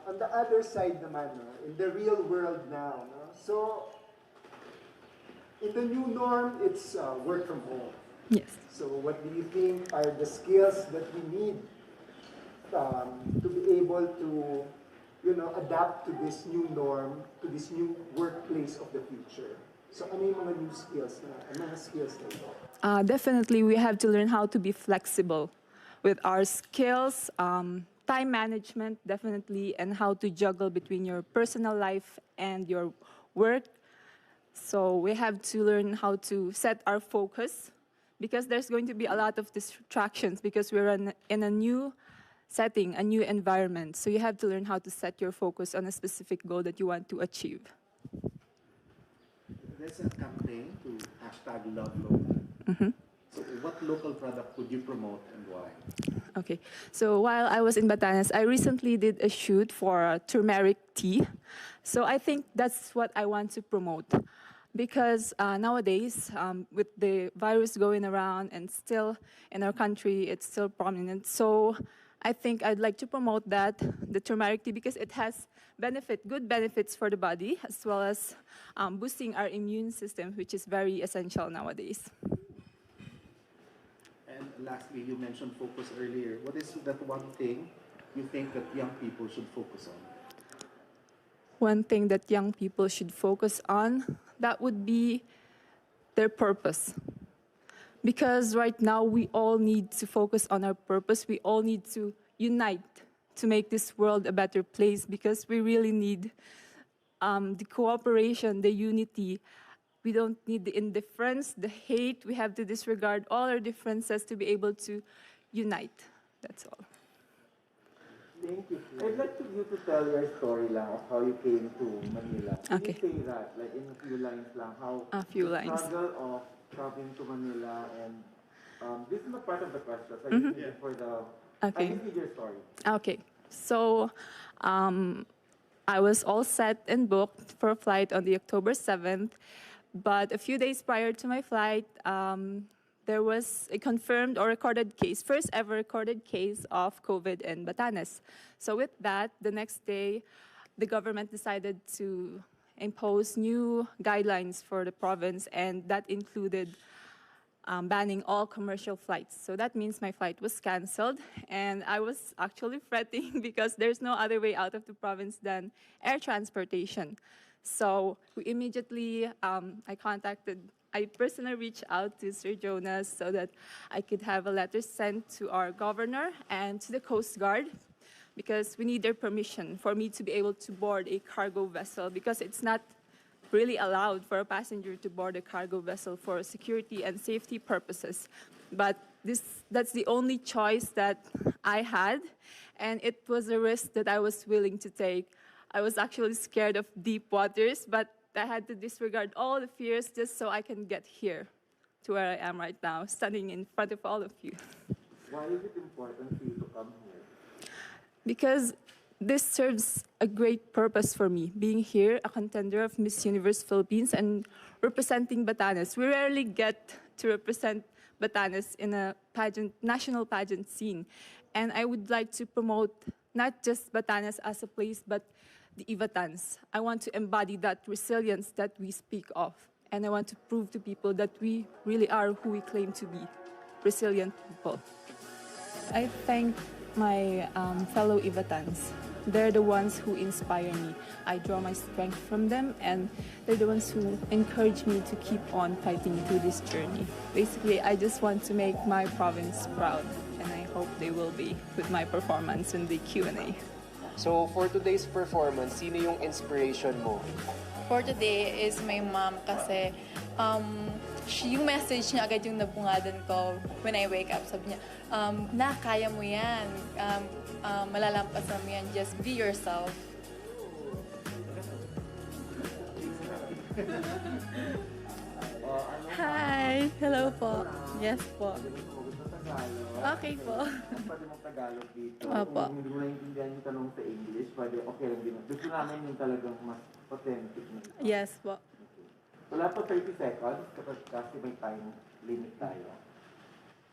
[SPEAKER 5] on the other side naman, no, in the real world now, no, so, in the new norm, it's work from home.
[SPEAKER 12] Yes.
[SPEAKER 5] So what do you think are the skills that we need to be able to, you know, adapt to this new norm, to this new workplace of the future? So ano yung mga new skills na, mga skills na ito?
[SPEAKER 12] Definitely, we have to learn how to be flexible with our skills, time management, definitely, and how to juggle between your personal life and your work. So we have to learn how to set our focus, because there's going to be a lot of distractions because we're in a new setting, a new environment. So you have to learn how to set your focus on a specific goal that you want to achieve.
[SPEAKER 3] There's a campaign to #LoveLocal. So what local product would you promote and why?
[SPEAKER 12] Okay, so while I was in Batanes, I recently did a shoot for turmeric tea. So I think that's what I want to promote. Because nowadays, with the virus going around and still in our country, it's still prominent. So I think I'd like to promote that, the turmeric tea, because it has good benefits for the body, as well as boosting our immune system, which is very essential nowadays.
[SPEAKER 3] And lastly, you mentioned focus earlier. What is that one thing you think that young people should focus on?
[SPEAKER 12] One thing that young people should focus on, that would be their purpose. Because right now, we all need to focus on our purpose. We all need to unite to make this world a better place, because we really need the cooperation, the unity. We don't need the indifference, the hate. We have to disregard all our differences to be able to unite. That's all.
[SPEAKER 11] Thank you. I'd like you to tell your story lang of how you came to Manila. Can you say that, like in a few lines lang, how the struggle of traveling to Manila, and this is not part of the question, so I just need it for the, I just need your story.
[SPEAKER 12] Okay, so I was all set and booked for a flight on the October 7th, but a few days prior to my flight, there was a confirmed or recorded case, first ever recorded case of COVID in Batanes. So with that, the next day, the government decided to impose new guidelines for the province, and that included banning all commercial flights. So that means my flight was canceled, and I was actually fretting because there's no other way out of the province than air transportation. So we immediately, I personally reached out to Sir Jonas so that I could have a letter sent to our governor and to the Coast Guard, because we need their permission for me to be able to board a cargo vessel, because it's not really allowed for a passenger to board a cargo vessel for security and safety purposes. But that's the only choice that I had, and it was a risk that I was willing to take. I was actually scared of deep waters, but I had to disregard all the fears just so I can get here to where I am right now, standing in front of all of you.
[SPEAKER 11] Why is it important for you to come here?
[SPEAKER 12] Because this serves a great purpose for me, being here, a contender of Miss Universe Philippines and representing Batanes. We rarely get to represent Batanes in a national pageant scene. And I would like to promote not just Batanes as a place, but the Ivatans. I want to embody that resilience that we speak of. And I want to prove to people that we really are who we claim to be, resilient people. I thank my fellow Ivatans. They're the ones who inspire me. I draw my strength from them, and they're the ones who encourage me to keep on fighting through this journey. Basically, I just want to make my province proud, and I hope they will be with my performance in the Q&A.
[SPEAKER 1] So for today's performance, sino yung inspiration mo?
[SPEAKER 13] For today is my mom kasi yung message niya agad yung nabungadan ko when I wake up. Sabi niya, kaya mo yan. Malalampasan mo yan. Just be yourself. Hi! Hello po. Yes po. Okay po.
[SPEAKER 11] Pwede mong Tagalog dito.
[SPEAKER 13] Opo.
[SPEAKER 11] Kung hindi mo naiintindihan yung tanong sa English, pwede okay lang din. Gusto namin yung talagang mas authentic na ito.
[SPEAKER 13] Yes po.
[SPEAKER 11] Wala pa 30 seconds kasi may time limit tayo.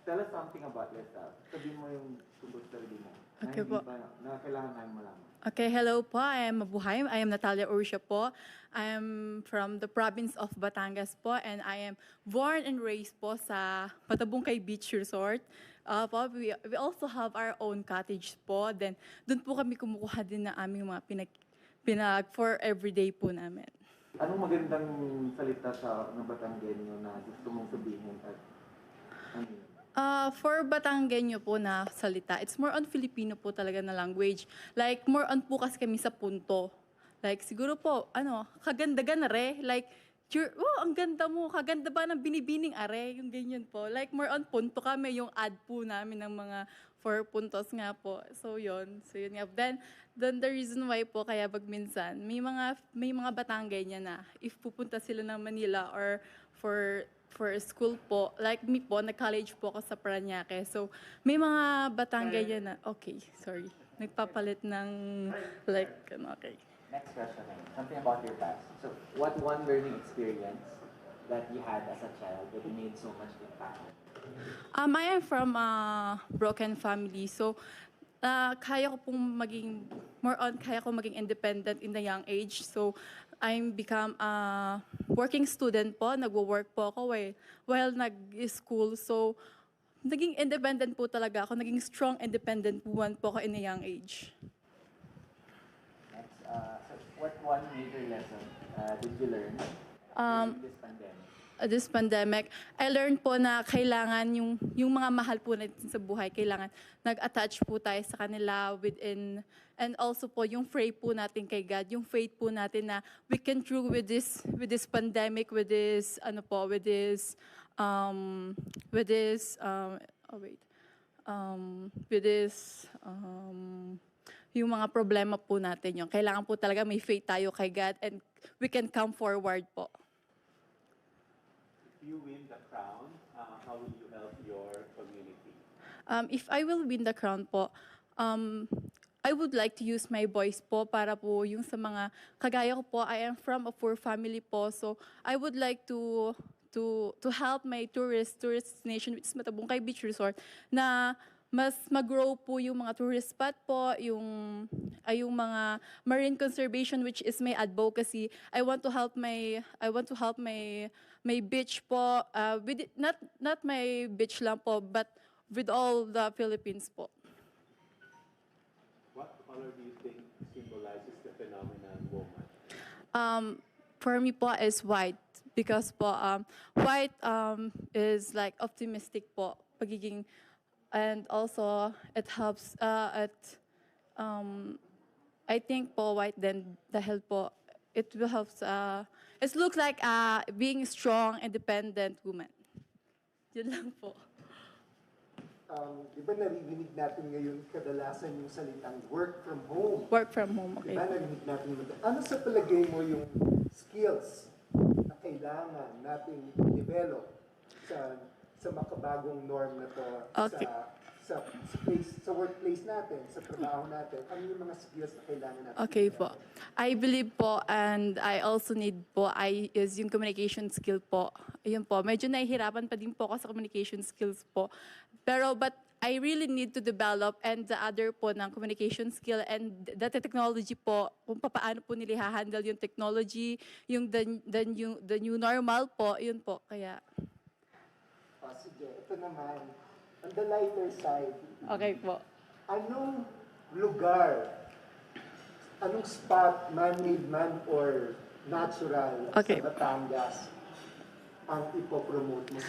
[SPEAKER 11] Tell us something about yourself. Sabihin mo yung tungkol sa sarili mo.
[SPEAKER 13] Okay po.
[SPEAKER 11] Na kailangan namin malaman.
[SPEAKER 13] Okay, hello po. I am Mabuhay. I am Natalia Ursia po. I am from the province of Batangas po, and I am born and raised po sa Patabungkay Beach Resort. We also have our own cottage po. Then, doon po kami kumukuha din na aming mga pinag for everyday po namin.
[SPEAKER 11] Anong magandang salita sa Batanggenyo na gusto mong sabihin at ano?
[SPEAKER 13] For Batanggenyo po na salita, it's more on Filipino po talaga na language. Like, more on po kasi kami sa punto. Like, siguro po, kaganda-gana re. Like, ang ganda mo, kaganda ba ng binibining are? Yung ganyan po. Like, more on punto kami, yung ad po namin ng mga 4 puntos nga po. So, yun nga. Then the reason why po, kaya pag minsan, may mga Batanggenyo na, if pupunta sila ng Manila or for school po, like me po, nag-college po ako sa Parañaque. So, may mga Batanggenyo na, nagpapalit ng, like, okay.
[SPEAKER 7] Next question, something about your past. So, what one learning experience that you had as a child that made so much impact?
[SPEAKER 13] I am from a broken family. So, kaya ko maging independent in the young age. So, I'm become a working student po. Nagwo-work po ako while nag-school. So, naging independent po talaga ako. Naging strong, independent woman po ako in a young age.
[SPEAKER 7] Next, so what one major lesson did you learn during this pandemic?
[SPEAKER 13] This pandemic, I learned po na kailangan yung mga mahal po natin sa buhay, kailangan nag-attach po tayo sa kanila within, and also po yung faith po natin kay God, yung faith po natin na we can through with this pandemic, yung mga problema po natin yung kailangan po talaga may faith tayo kay God and we can come forward po.
[SPEAKER 4] If you win the crown, how will you help your community?
[SPEAKER 13] If I will win the crown po, I would like to use my voice po para po yung sa mga kagaya ko po, I am from a poor family po, so I would like to to help my tourist destination, which is Matabungkay Beach Resort, na mas mag-grow po yung mga tourist spot po, yung mga marine conservation, which is my advocacy. I want to help my beach po, with not my beach lang po, but with all the Philippines po.
[SPEAKER 4] What color do you think symbolizes the phenomenon woman?
[SPEAKER 13] For me po is white, because po white is like optimistic po, pagiging, and also it helps I think po white then dahil po it will help it looks like being strong, independent woman. Yun lang po.
[SPEAKER 5] Di ba narinig natin ngayon kadalasan yung salitang work from home?
[SPEAKER 13] Work from home, okay.
[SPEAKER 5] Di ba narinig natin yung ano sa palagay mo yung skills na kailangan nating develop sa makabagong norm na to,
[SPEAKER 13] Okay.
[SPEAKER 5] sa workplace natin, sa trabaho natin? Ano yung mga skills na kailangan natin?
[SPEAKER 13] Okay po. I believe po, and I also need po, is yung communication skill po. Ayun po, medyo nahihirapan pa din po ako sa communication skills po. But I really need to develop, and the other po ng communication skill and the technology po, kung paano po nila ha-handle yung technology, yung the new normal po, yun po. Kaya...
[SPEAKER 5] Sige, ito naman, on the lighter side.
[SPEAKER 13] Okay po.
[SPEAKER 5] Anong lugar, anong spot, man-made man or natural sa Batangas ang ipopromote mo?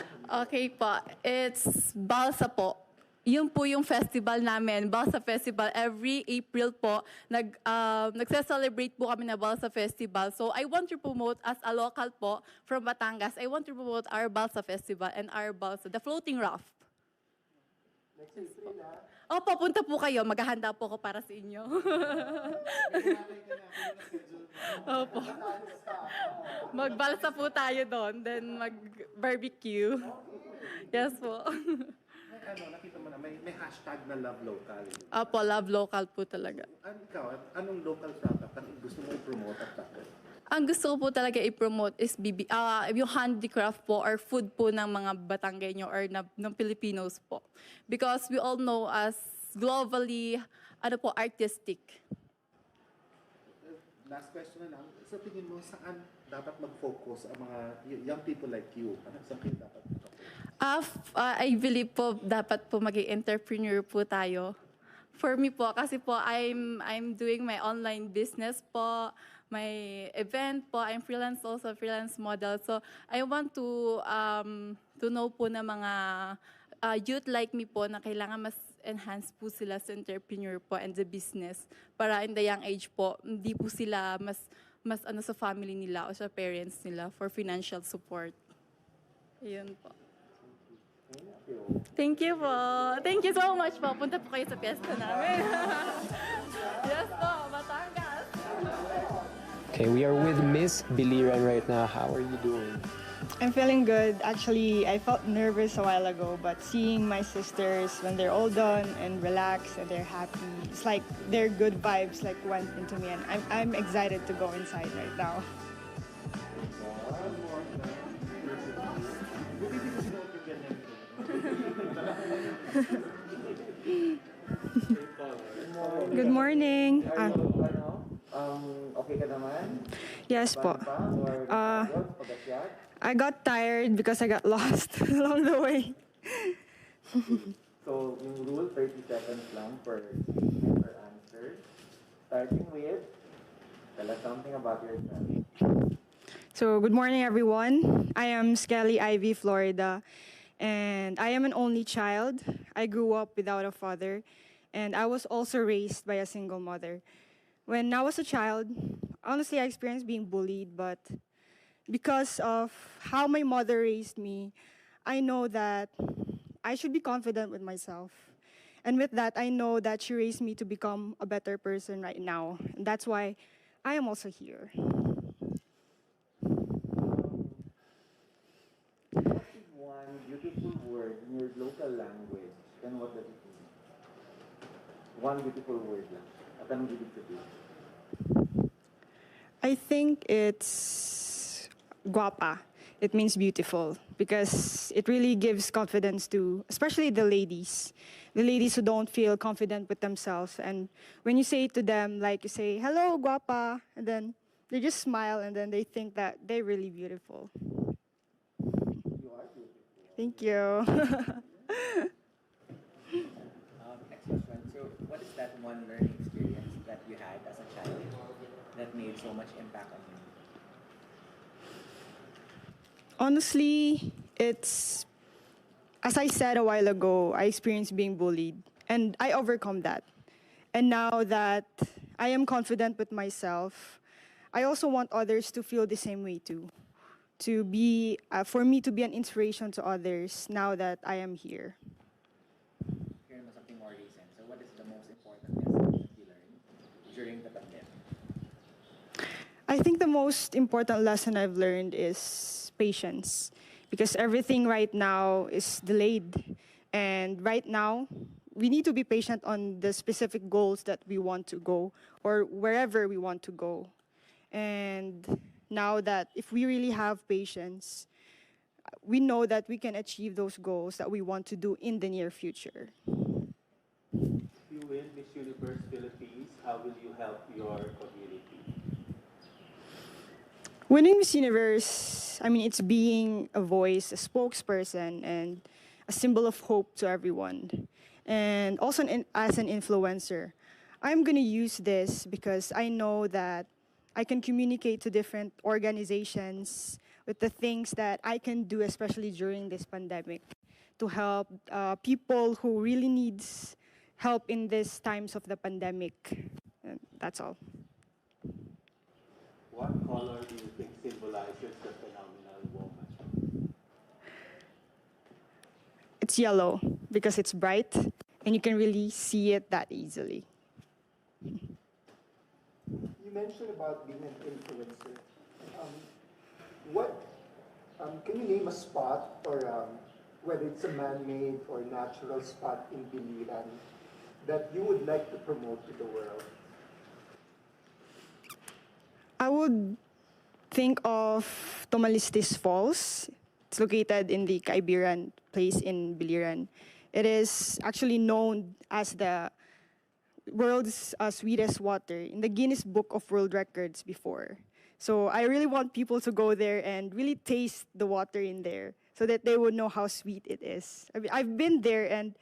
[SPEAKER 13] Okay po, it's Balsa po. Yun po yung festival namin, Balsa Festival. Every April po, nagse-celebrate po kami na Balsa Festival. So I want to promote, as a local po from Batangas, I want to promote our Balsa Festival and our Balsa, the floating raft.
[SPEAKER 5] Next April, ha?
[SPEAKER 13] Opo, punta po kayo. Maghahanda po ako para sa inyo. Opo. Magbalsa po tayo doon, then mag-barbecue. Yes po.
[SPEAKER 3] Nakita mo na, may hashtag na Love Local.
[SPEAKER 13] Opo, Love Local po talaga.
[SPEAKER 3] Anong local product ang gusto mo i-promote at bakit?
[SPEAKER 13] Ang gusto ko po talaga i-promote is yung handicraft po or food po ng mga Batanggenyo or ng Filipinos po. Because we all know as globally, artistic.
[SPEAKER 3] Last question na lang. Sa tingin mo, saan dapat mag-focus ang mga young people like you? Saan kayo dapat mag-focus?
[SPEAKER 13] I believe po, dapat po maging entrepreneur po tayo. For me po, kasi po, I'm doing my online business po, my event po, I'm freelance also, freelance model. So, I want to know po na mga youth like me po na kailangan mas enhance po sila sa entrepreneur po and the business. Para in the young age po, hindi po sila mas sa family nila o sa parents nila for financial support. Ayun po. Thank you po. Thank you so much po. Punta po kayo sa piyesta namin. Yes po, Batangas.
[SPEAKER 1] Okay, we are with Miss Biliran right now. How are you doing?
[SPEAKER 14] I'm feeling good. Actually, I felt nervous a while ago, but seeing my sisters when they're all done and relaxed and they're happy, it's like their good vibes like went into me, and I'm excited to go inside right now. Good morning.
[SPEAKER 11] Okay ka naman?
[SPEAKER 14] Yes po. I got tired because I got lost along the way.
[SPEAKER 11] So, yung rule, 30 seconds lang per answer. Starting with, tell us something about yourself.
[SPEAKER 14] So, good morning, everyone. I am Skelly Ivy, Florida, and I am an only child. I grew up without a father, and I was also raised by a single mother. When I was a child, honestly, I experienced being bullied, but because of how my mother raised me, I know that I should be confident with myself. And with that, I know that she raised me to become a better person right now. And that's why I am also here.
[SPEAKER 11] What is one beautiful word in your local language, and what does it mean? One beautiful word lang. At anong ibig sabihin?
[SPEAKER 14] I think it's guapa. it means beautiful, because it really gives confidence to, especially the ladies who don't feel confident with themselves. And when you say to them, like you say, hello, guapa, and then they just smile and then they think that they're really beautiful.
[SPEAKER 11] You are beautiful.
[SPEAKER 14] Thank you.
[SPEAKER 7] Next question. So, what is that one learning experience that you had as a child that made so much impact on you?
[SPEAKER 14] Honestly, it's, as I said a while ago, I experienced being bullied and I overcome that. And now that I am confident with myself, I also want others to feel the same way too. To be, for me to be an inspiration to others now that I am here.
[SPEAKER 7] Here naman something more recent. So, what is the most important lesson that you learned during the pandemic?
[SPEAKER 14] I think the most important lesson I've learned is patience, because everything right now is delayed. And right now, we need to be patient on the specific goals that we want to go or wherever we want to go. And now that if we really have patience, we know that we can achieve those goals that we want to do in the near future.
[SPEAKER 4] If you win Miss Universe Philippines, how will you help your community?
[SPEAKER 14] Winning Miss Universe, I mean, it's being a voice, a spokesperson, and a symbol of hope to everyone. And also as an influencer. I'm going to use this because I know that I can communicate to different organizations with the things that I can do, especially during this pandemic, to help people who really needs help in these times of the pandemic. And that's all.
[SPEAKER 4] What color do you think symbolizes the phenomenal woman?
[SPEAKER 14] It's yellow because it's bright and you can really see it that easily.
[SPEAKER 5] You mentioned about being an influencer. Can you name a spot, or whether it's a man-made or natural spot in Biliran that you would like to promote to the world?
[SPEAKER 14] I would think of Tomalistis Falls. It's located in the Kaibiran place in Biliran. It is actually known as the world's sweetest water in the Guinness Book of World Records before. So I really want people to go there and really taste the water in there so that they would know how sweet it is. I mean, I've been there and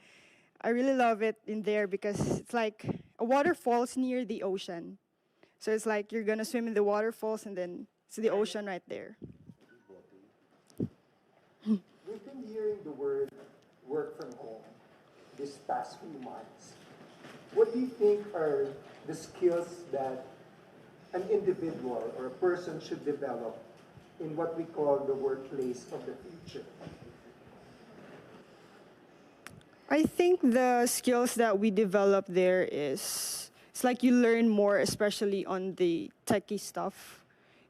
[SPEAKER 14] I really love it in there because it's like a waterfalls near the ocean. So it's like you're gonna swim in the waterfalls and then it's the ocean right there.
[SPEAKER 5] We've been hearing the word work from home this past few months. What do you think are the skills that an individual or a person should develop in what we call the workplace of the future?
[SPEAKER 14] I think the skills that we develop there is, it's like you learn more, especially on the techie stuff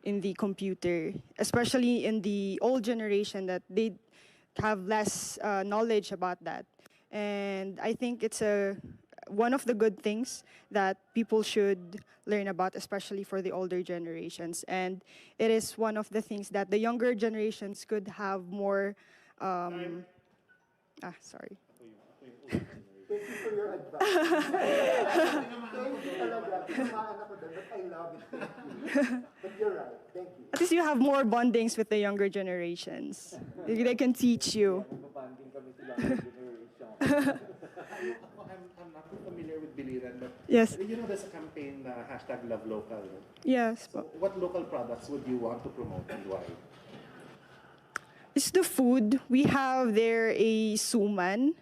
[SPEAKER 14] in the computer, especially in the old generation that they have less knowledge about that. And I think it's one of the good things that people should learn about, especially for the older generations. And it is one of the things that the younger generations could have more, sorry.
[SPEAKER 5] Thank you for your advice. But I love it. Thank you. But you're right. Thank you.
[SPEAKER 14] At least you have more bondings with the younger generations. They can teach you.
[SPEAKER 3] I'm not familiar with Biliran, but
[SPEAKER 14] yes.
[SPEAKER 3] You know there's a campaign, hashtag Love Local.
[SPEAKER 14] Yes.
[SPEAKER 3] So what local products would you want to promote and why?
[SPEAKER 14] It's the food. We have there a suman.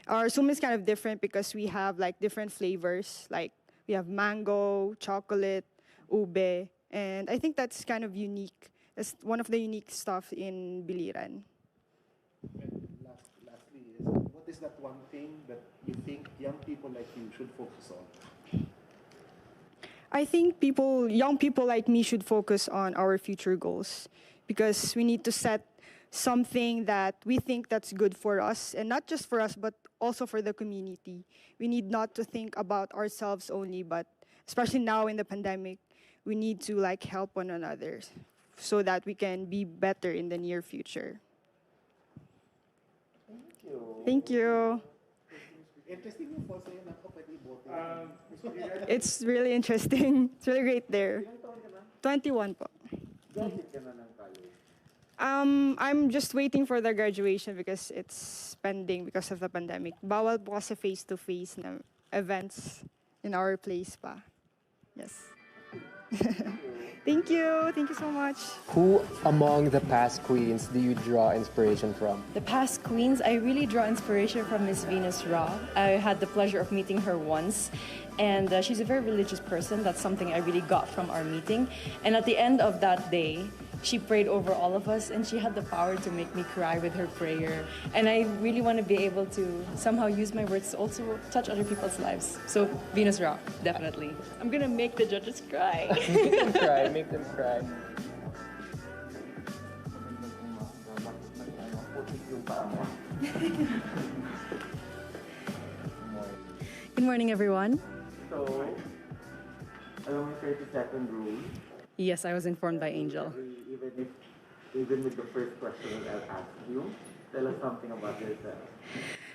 [SPEAKER 14] Our suman is kind of different because we have like different flavors. Like we have mango, chocolate, ube, and I think that's kind of unique. That's one of the unique stuff in Biliran.
[SPEAKER 3] Lastly, what is that one thing that you think young people like you should focus on?
[SPEAKER 14] I think young people like me should focus on our future goals because we need to set something that we think that's good for us, and not just for us, but also for the community. We need not to think about ourselves only, but especially now in the pandemic, we need to like help one another so that we can be better in the near future. Thank you.
[SPEAKER 3] Interesting yung po sa'yo na ako pwede ibote.
[SPEAKER 14] It's really interesting. It's really great there. 21 po. I'm just waiting for the graduation because it's pending because of the pandemic. Bawal po kasi face-to-face na events in our place pa. Yes. Thank you. Thank you so much.
[SPEAKER 1] Who among the past queens do you draw inspiration from?
[SPEAKER 15] The past queens, I really draw inspiration from Miss Venus Ra. I had the pleasure of meeting her once, and she's a very religious person. That's something I really got from our meeting. And at the end of that day, she prayed over all of us, and she had the power to make me cry with her prayer. And I really want to be able to somehow use my words to also touch other people's lives. So Venus Ra, definitely. I'm gonna make the judges cry.
[SPEAKER 1] Make them cry, make them cry.
[SPEAKER 15] Good morning, everyone.
[SPEAKER 11] So, along with 32nd rule,
[SPEAKER 15] Yes, I was informed by Angel.
[SPEAKER 11] even with the first question that I'll ask you, tell us something about yourself.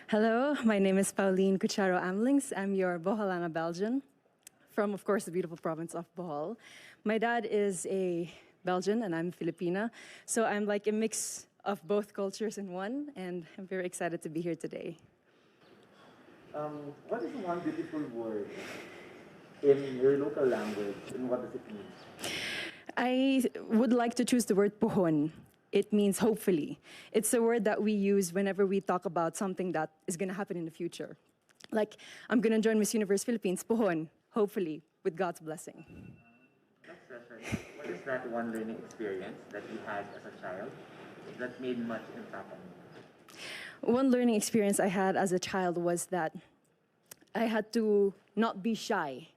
[SPEAKER 15] Hello, my name is Pauline Cucharo Amlings. I'm your Boholana Belgian from, of course, the beautiful province of Bohol. My dad is a Belgian and I'm Filipina, so I'm like a mix of both cultures in one, and I'm very excited to be here today.
[SPEAKER 11] What is one beautiful word in your local language, and what does it mean?
[SPEAKER 15] I would like to choose the word pohon. It means hopefully. It's a word that we use whenever we talk about something that is going to happen in the future. Like, I'm going to join Miss Universe Philippines, pohon, hopefully, with God's blessing.
[SPEAKER 7] Next question. What is that one learning experience that you had as a child that made much impact on you?
[SPEAKER 15] One learning experience I had as a child was that I had to not be shy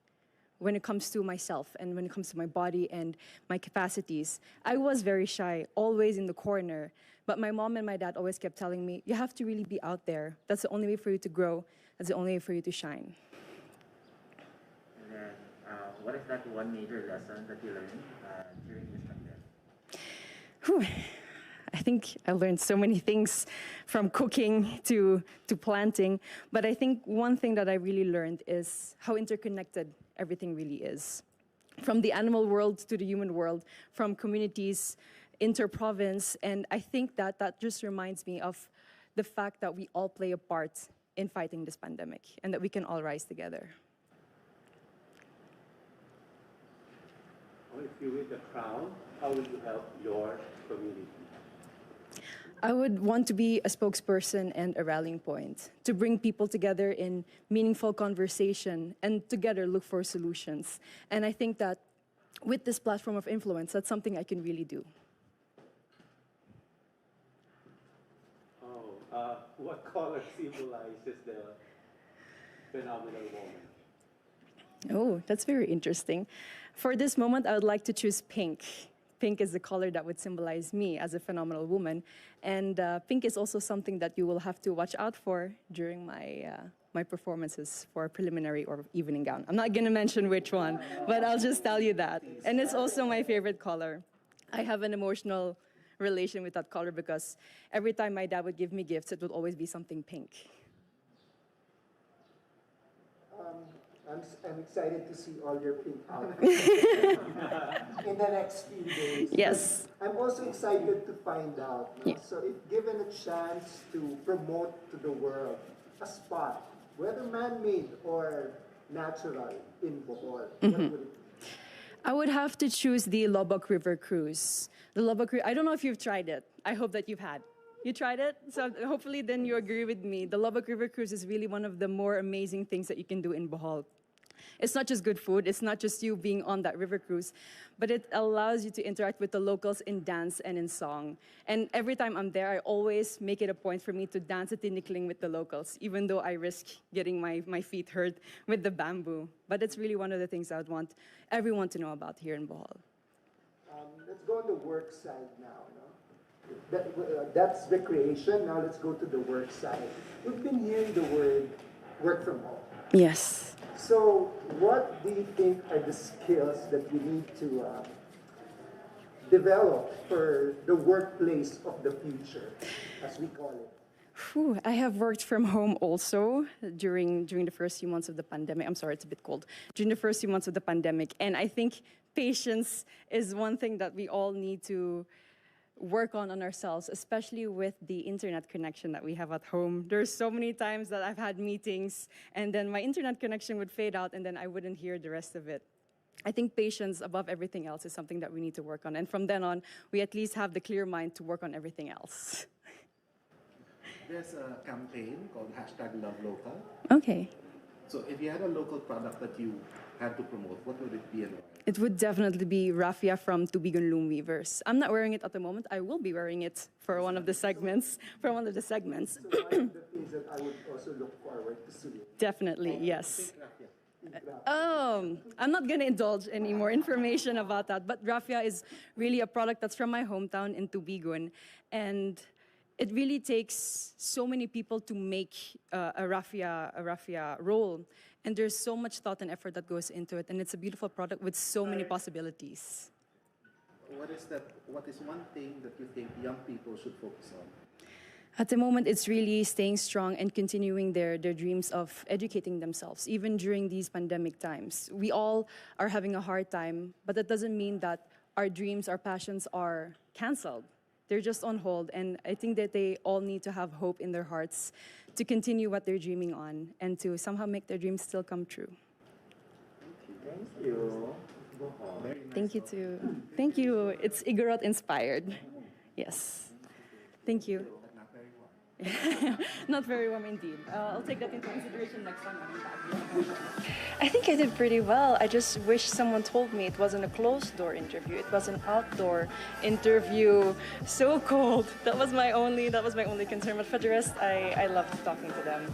[SPEAKER 15] when it comes to myself and when it comes to my body and my capacities. I was very shy, always in the corner, but my mom and my dad always kept telling me, you have to really be out there. That's the only way for you to grow. That's the only way for you to shine.
[SPEAKER 7] And then, what is that one major lesson that you learned during this pandemic?
[SPEAKER 15] I think I learned so many things from cooking to planting, but I think one thing that I really learned is how interconnected everything really is. From the animal world to the human world, from communities, inter-province, and I think that that just reminds me of the fact that we all play a part in fighting this pandemic and that we can all rise together.
[SPEAKER 4] Well, if you win the crown, how will you help your community?
[SPEAKER 15] I would want to be a spokesperson and a rallying point, to bring people together in meaningful conversation and together look for solutions. And I think that with this platform of influence, that's something I can really do.
[SPEAKER 4] What color symbolizes the phenomenal woman?
[SPEAKER 15] Oh, that's very interesting. For this moment, I would like to choose pink. Pink is the color that would symbolize me as a phenomenal woman. And pink is also something that you will have to watch out for during my performances for preliminary or evening gown. I'm not going to mention which one, but I'll just tell you that. And it's also my favorite color. I have an emotional relation with that color because every time my dad would give me gifts, it would always be something pink.
[SPEAKER 5] I'm excited to see all your pink outfits in the next few days.
[SPEAKER 15] Yes.
[SPEAKER 5] I'm also excited to find out. No? Yeah. So if given a chance to promote to the world a spot, whether man-made or natural in Bohol, what would it be?
[SPEAKER 15] I would have to choose the Lobok River Cruise. The Lobok River, I don't know if you've tried it. I hope that you've had. You tried it? So hopefully then you agree with me. The Lobok River Cruise is really one of the more amazing things that you can do in Bohol. It's not just good food, it's not just you being on that river cruise, but it allows you to interact with the locals in dance and in song. And every time I'm there, I always make it a point for me to dance a tinikling with the locals, even though I risk getting my feet hurt with the bamboo. But it's really one of the things I would want everyone to know about here in Bohol.
[SPEAKER 5] Let's go on the work side now. No? That's recreation. Now let's go to the work side. We've been hearing the word work from home.
[SPEAKER 15] Yes.
[SPEAKER 5] So what do you think are the skills that we need to develop for the workplace of the future, as we call it?
[SPEAKER 15] Whew, I have worked from home also during the first few months of the pandemic. I'm sorry, it's a bit cold. During the first few months of the pandemic. And I think patience is one thing that we all need to work on ourselves, especially with the internet connection that we have at home. There's so many times that I've had meetings and then my internet connection would fade out and then I wouldn't hear the rest of it. I think patience above everything else is something that we need to work on. And from then on, we at least have the clear mind to work on everything else.
[SPEAKER 3] There's a campaign called #LoveLocal.
[SPEAKER 15] Okay.
[SPEAKER 3] So if you had a local product that you had to promote, what would it be and why?
[SPEAKER 15] It would definitely be raffia from Tubigon Loom Weavers. I'm not wearing it at the moment. I will be wearing it for one of the segments.
[SPEAKER 5] So one of the things that I would also look forward to seeing.
[SPEAKER 15] Definitely, yes. I'm not going to indulge any more information about that, but raffia is really a product that's from my hometown in Tubigon, and it really takes so many people to make a raffia roll, and there's so much thought and effort that goes into it, and it's a beautiful product with so many possibilities.
[SPEAKER 3] What is one thing that you think young people should focus on?
[SPEAKER 15] At the moment, it's really staying strong and continuing their dreams of educating themselves, even during these pandemic times. We all are having a hard time, but that doesn't mean that our dreams, our passions are canceled. They're just on hold, and I think that they all need to have hope in their hearts to continue what they're dreaming on and to somehow make their dreams still come true.
[SPEAKER 11] Thank you.
[SPEAKER 15] Thank you too. Thank you. It's Igorot inspired. Yes. Thank you. Not very warm indeed. I'll take that into consideration next time I'm back.
[SPEAKER 16] I think I did pretty well. I just wish someone told me it wasn't a closed-door interview. It was an outdoor interview. So cold. That was my only concern. But for the rest, I loved talking to them.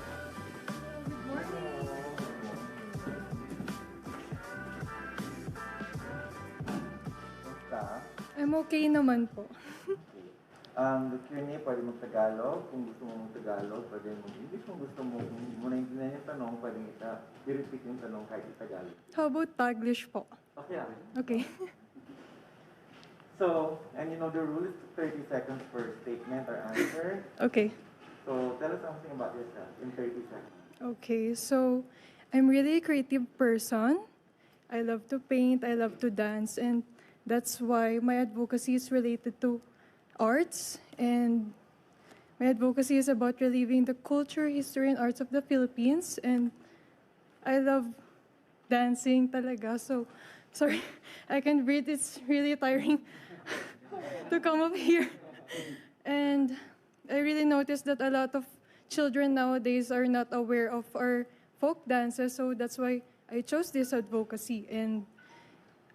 [SPEAKER 17] I'm okay naman po.
[SPEAKER 11] The Q&A, pwede mag-Tagalog. Kung gusto mo mag-Tagalog, pwede mag-English. Kung gusto mo, kung hindi mo naintindihan yung tanong, pwede i-repeat yung tanong kahit i-Tagalog.
[SPEAKER 17] How about Taglish po?
[SPEAKER 11] Okay.
[SPEAKER 17] Okay.
[SPEAKER 11] So, and you know the rule is 30 seconds per statement or answer.
[SPEAKER 17] Okay.
[SPEAKER 11] So, tell us something about yourself in 30 seconds.
[SPEAKER 17] Okay, so I'm really a creative person. I love to paint, I love to dance, and that's why my advocacy is related to arts, and my advocacy is about reliving the culture, history, and arts of the Philippines, and I love dancing talaga, so sorry, I can't breathe, it's really tiring to come up here. And I really noticed that a lot of children nowadays are not aware of our folk dances, so that's why I chose this advocacy. And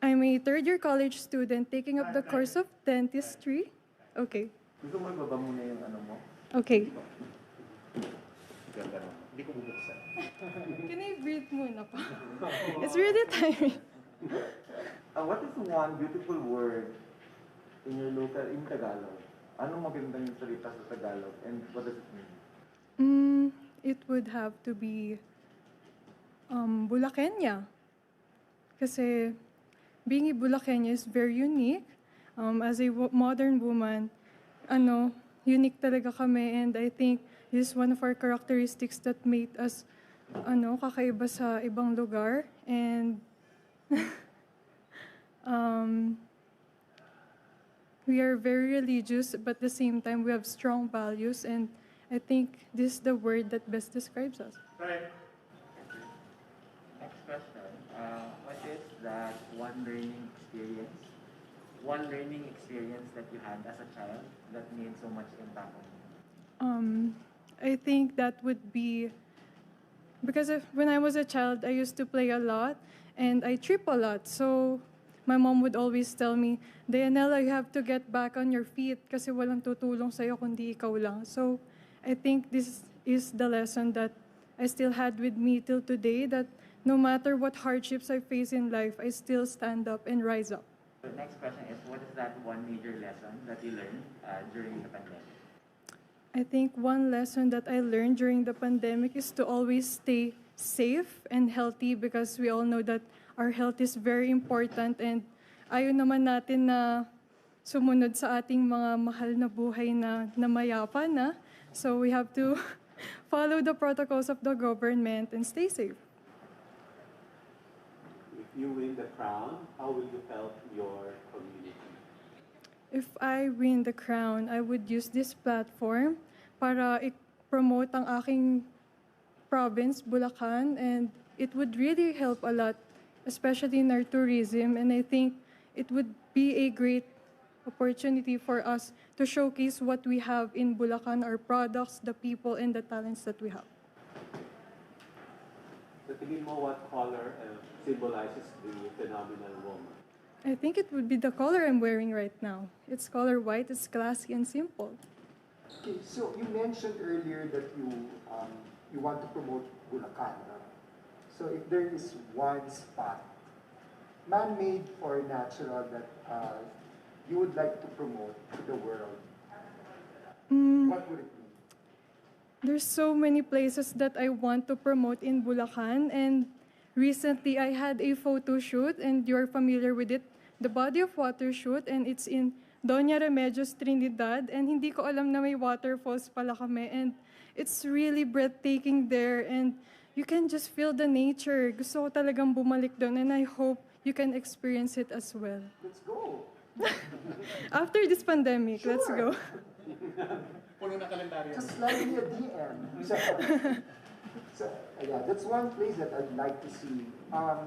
[SPEAKER 17] I'm a third-year college student taking up the course of dentistry. Okay.
[SPEAKER 11] Gusto mo ibaba muna yung ano mo?
[SPEAKER 17] Okay.
[SPEAKER 3] Ganda naman. Hindi ko bubuksan.
[SPEAKER 17] Can I breathe muna pa? It's really tiring.
[SPEAKER 11] What is one beautiful word in your local, in Tagalog? Anong magandang yung salita sa Tagalog, and what does it mean?
[SPEAKER 17] It would have to be Bulaqueña. Kasi being a Bulaqueña is very unique. As a modern woman, unique talaga kami, and I think this is one of our characteristics that made us kakaiba sa ibang lugar. And we are very religious, but at the same time we have strong values, and I think this is the word that best describes us.
[SPEAKER 7] Right. Next question. What is that one learning experience that you had as a child that made so much impact on you?
[SPEAKER 17] I think that would be because when I was a child, I used to play a lot and I trip a lot. So my mom would always tell me, Dayanela, you have to get back on your feet kasi walang tutulong sa'yo kundi ikaw lang. So I think this is the lesson that I still had with me till today, that no matter what hardships I face in life, I still stand up and rise up.
[SPEAKER 7] The next question is, what is that one major lesson that you learned during the pandemic?
[SPEAKER 17] I think one lesson that I learned during the pandemic is to always stay safe and healthy, because we all know that our health is very important, and ayaw naman natin na sumunod sa ating mga mahal na buhay na namayapa na. So we have to follow the protocols of the government and stay safe.
[SPEAKER 4] If you win the crown, how will you help your community?
[SPEAKER 17] If I win the crown, I would use this platform para i-promote ang aking province, Bulacan, and it would really help a lot, especially in our tourism, and I think it would be a great opportunity for us to showcase what we have in Bulacan, our products, the people, and the talents that we have.
[SPEAKER 4] Sa tingin mo, what color symbolizes the phenomenal woman?
[SPEAKER 17] I think it would be the color I'm wearing right now. It's color white, it's classy and simple.
[SPEAKER 5] Okay, so you mentioned earlier that you want to promote Bulacan. So if there is one spot, man-made or natural, that you would like to promote to the world, what would it be?
[SPEAKER 17] There's so many places that I want to promote in Bulacan, and recently I had a photo shoot, and you're familiar with it, the Body of Water shoot, and it's in Doña Remedios, Trinidad, and hindi ko alam na may waterfalls pala kami, and it's really breathtaking there, and you can just feel the nature. Gusto ko talagang bumalik doon, and I hope you can experience it as well.
[SPEAKER 5] Let's go!
[SPEAKER 17] After this pandemic,
[SPEAKER 5] Sure.
[SPEAKER 17] let's go.
[SPEAKER 5] Just slide me a DM. So, yeah, that's one place that I'd like to see. On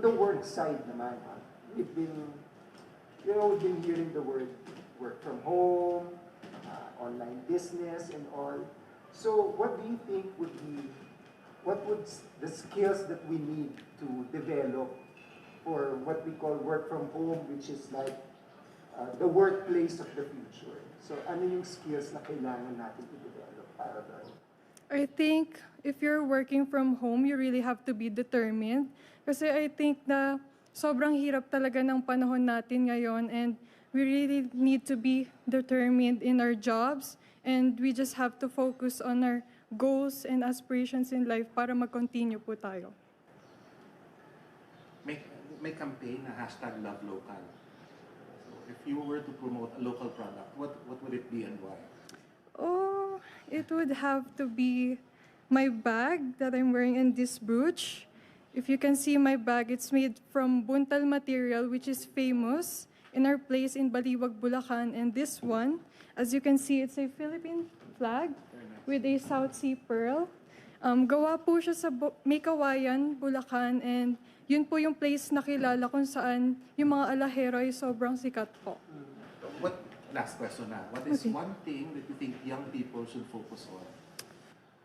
[SPEAKER 5] the work side naman, we've been hearing the word work from home, online business, and all. So, what do you think would the skills that we need to develop for what we call work from home, which is like the workplace of the future? So, ano yung skills na kailangan natin i-develop para doon?
[SPEAKER 17] I think if you're working from home, you really have to be determined. Kasi I think na sobrang hirap talaga ng panahon natin ngayon, and we really need to be determined in our jobs, and we just have to focus on our goals and aspirations in life para mag-continue po tayo.
[SPEAKER 3] May campaign na #LoveLocal. So if you were to promote a local product, what would it be and why?
[SPEAKER 17] Oh, it would have to be my bag that I'm wearing and this brooch. If you can see my bag, it's made from buntal material, which is famous in our place in Baliwag, Bulacan. And this one, as you can see, it's a Philippine flag with a South Sea pearl. Gawa po siya sa Mikawayan, Bulacan, and yun po yung place na kilala kung saan yung mga alahero ay sobrang sikat po.
[SPEAKER 3] Last question na. What is one thing that you think young people should focus on?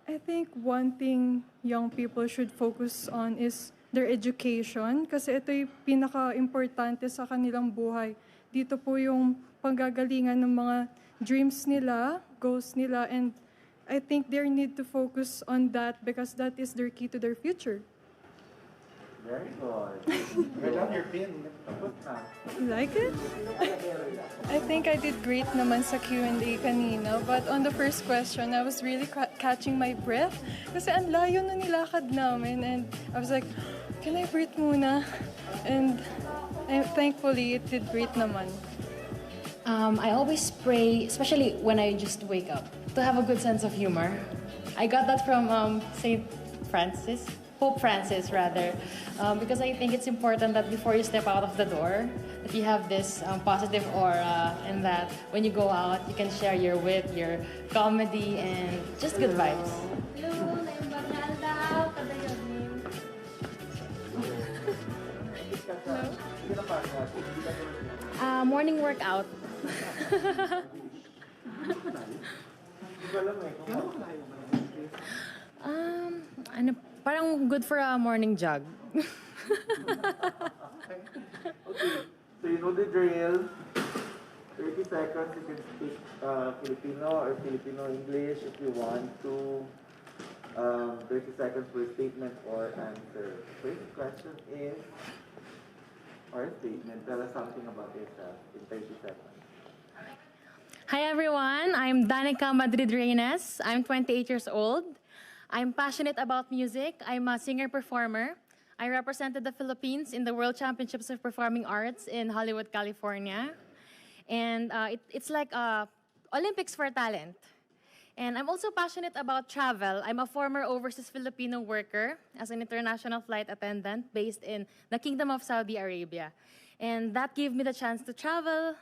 [SPEAKER 17] I think one thing young people should focus on is their education, kasi ito yung pinaka-importante sa kanilang buhay. Dito po yung panggagalingan ng mga dreams nila, goals nila, and I think they need to focus on that because that is their key to their future.
[SPEAKER 11] Very good.
[SPEAKER 3] I love your pin.
[SPEAKER 17] You like it? I think I did great naman sa Q&A kanina, but on the first question, I was really catching my breath kasi ang layo na nilakad namin, and I was like, can I breathe muna? And thankfully, it did great naman.
[SPEAKER 9] I always pray, especially when I just wake up, to have a good sense of humor. I got that from Pope Francis, rather, because I think it's important that before you step out of the door, that you have this positive aura, and that when you go out, you can share your wit, your comedy, and just good vibes. Morning workout. Parang good for a morning jog.
[SPEAKER 11] Okay, so you know the drill. 30 seconds, you can speak Filipino or Filipino English if you want to. 30 seconds for a statement or answer. First question is, or a statement, tell us something about yourself in 30 seconds.
[SPEAKER 9] Hi everyone, I'm Danica Madrid Reynes. I'm 28 years old. I'm passionate about music. I'm a singer-performer.
[SPEAKER 18] I represented the Philippines in the World Championships of Performing Arts in Hollywood, California. And it's like Olympics for talent. And I'm also passionate about travel. I'm a former overseas Filipino worker as an international flight attendant based in the Kingdom of Saudi Arabia. And that gave me the chance to travel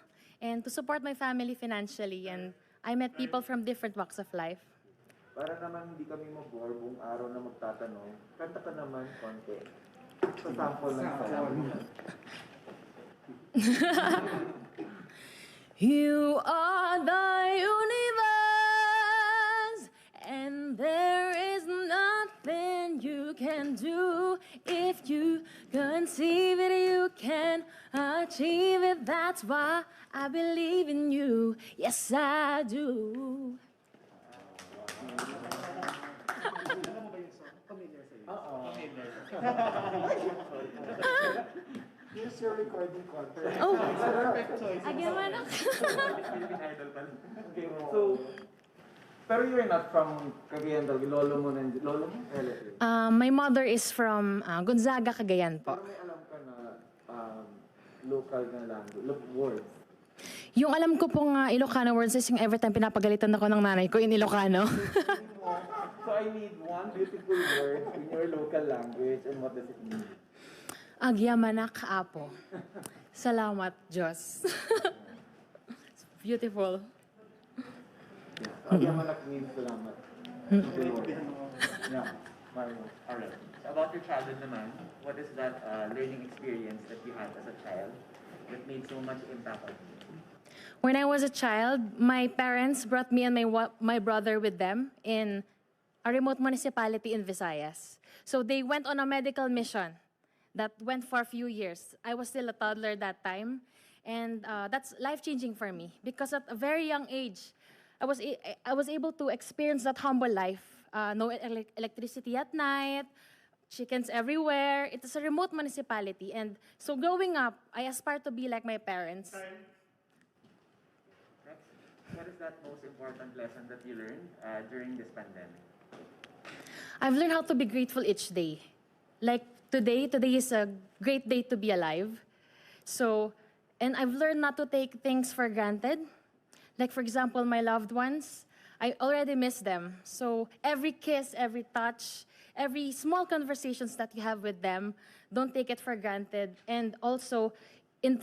[SPEAKER 18] and to support my family financially. And I met people from different walks of life.
[SPEAKER 11] Para naman hindi kami mabore buong araw na magtatanong, kanta ka naman konti. Sa sample lang sa
[SPEAKER 18] You are the universe, and there is nothing you can do. If you conceive it, you can achieve it. That's why I believe in you. Yes, I do.
[SPEAKER 5] Here's your recording contract.
[SPEAKER 18] Oh,
[SPEAKER 11] perfect choice.
[SPEAKER 18] Again,
[SPEAKER 11] Okay, so, pero you're not from Cagayan del Lolo mo relative?
[SPEAKER 18] My mother is from Gonzaga, Cagayan po.
[SPEAKER 11] Pero may alam ka na local na language, words.
[SPEAKER 18] Yung alam ko pong Ilocano words is yung every time pinapagalitan ako ng nanay ko in Ilocano.
[SPEAKER 11] So I need one beautiful word in your local language, and what does it mean?
[SPEAKER 18] Agyamanak apo. Salamat, Diyos. It's beautiful.
[SPEAKER 11] Agyamanak means salamat.
[SPEAKER 7] Yeah, alright. So about your childhood naman, what is that learning experience that you had as a child that made so much impact on you?
[SPEAKER 18] When I was a child, my parents brought me and my brother with them in a remote municipality in Visayas. So they went on a medical mission that went for a few years. I was still a toddler that time, and that's life-changing for me because at a very young age, I was able to experience that humble life. No electricity at night, chickens everywhere. It is a remote municipality, and so growing up, I aspired to be like my parents.
[SPEAKER 7] What is that most important lesson that you learned during this pandemic?
[SPEAKER 18] I've learned how to be grateful each day. Like today is a great day to be alive. So, and I've learned not to take things for granted. Like for example, my loved ones, I already miss them. So every kiss, every touch, every small conversations that you have with them, don't take it for granted. And also,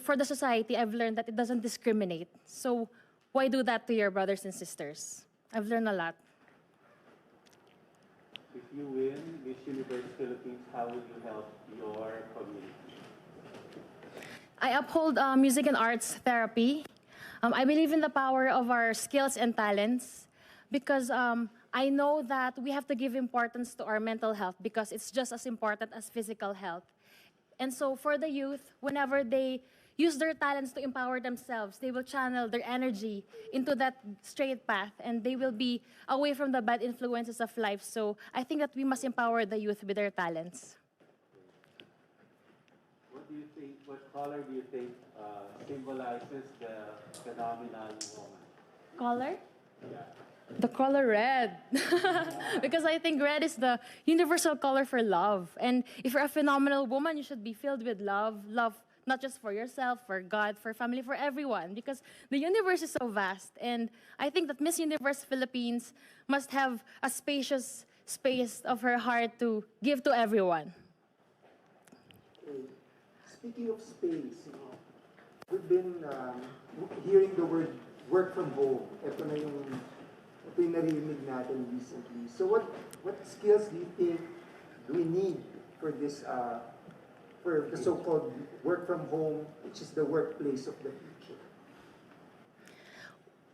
[SPEAKER 18] for the society, I've learned that it doesn't discriminate. So why do that to your brothers and sisters? I've learned a lot.
[SPEAKER 4] If you win Miss Universe Philippines, how will you help your community?
[SPEAKER 18] I uphold music and arts therapy. I believe in the power of our skills and talents because I know that we have to give importance to our mental health because it's just as important as physical health. And so for the youth, whenever they use their talents to empower themselves, they will channel their energy into that straight path and they will be away from the bad influences of life. So I think that we must empower the youth with their talents.
[SPEAKER 4] What do you think, what color do you think symbolizes the phenomenon woman?
[SPEAKER 18] Color?
[SPEAKER 4] Yeah.
[SPEAKER 18] The color red. Because I think red is the universal color for love. And if you're a phenomenal woman, you should be filled with love. Love not just for yourself, for God, for family, for everyone. Because the universe is so vast. And I think that Miss Universe Philippines must have a spacious space of her heart to give to everyone.
[SPEAKER 5] Speaking of space, we've been hearing the word work from home. Ito yung narinig natin recently. So what skills do you think we need for this, for the so-called work from home, which is the workplace of the future?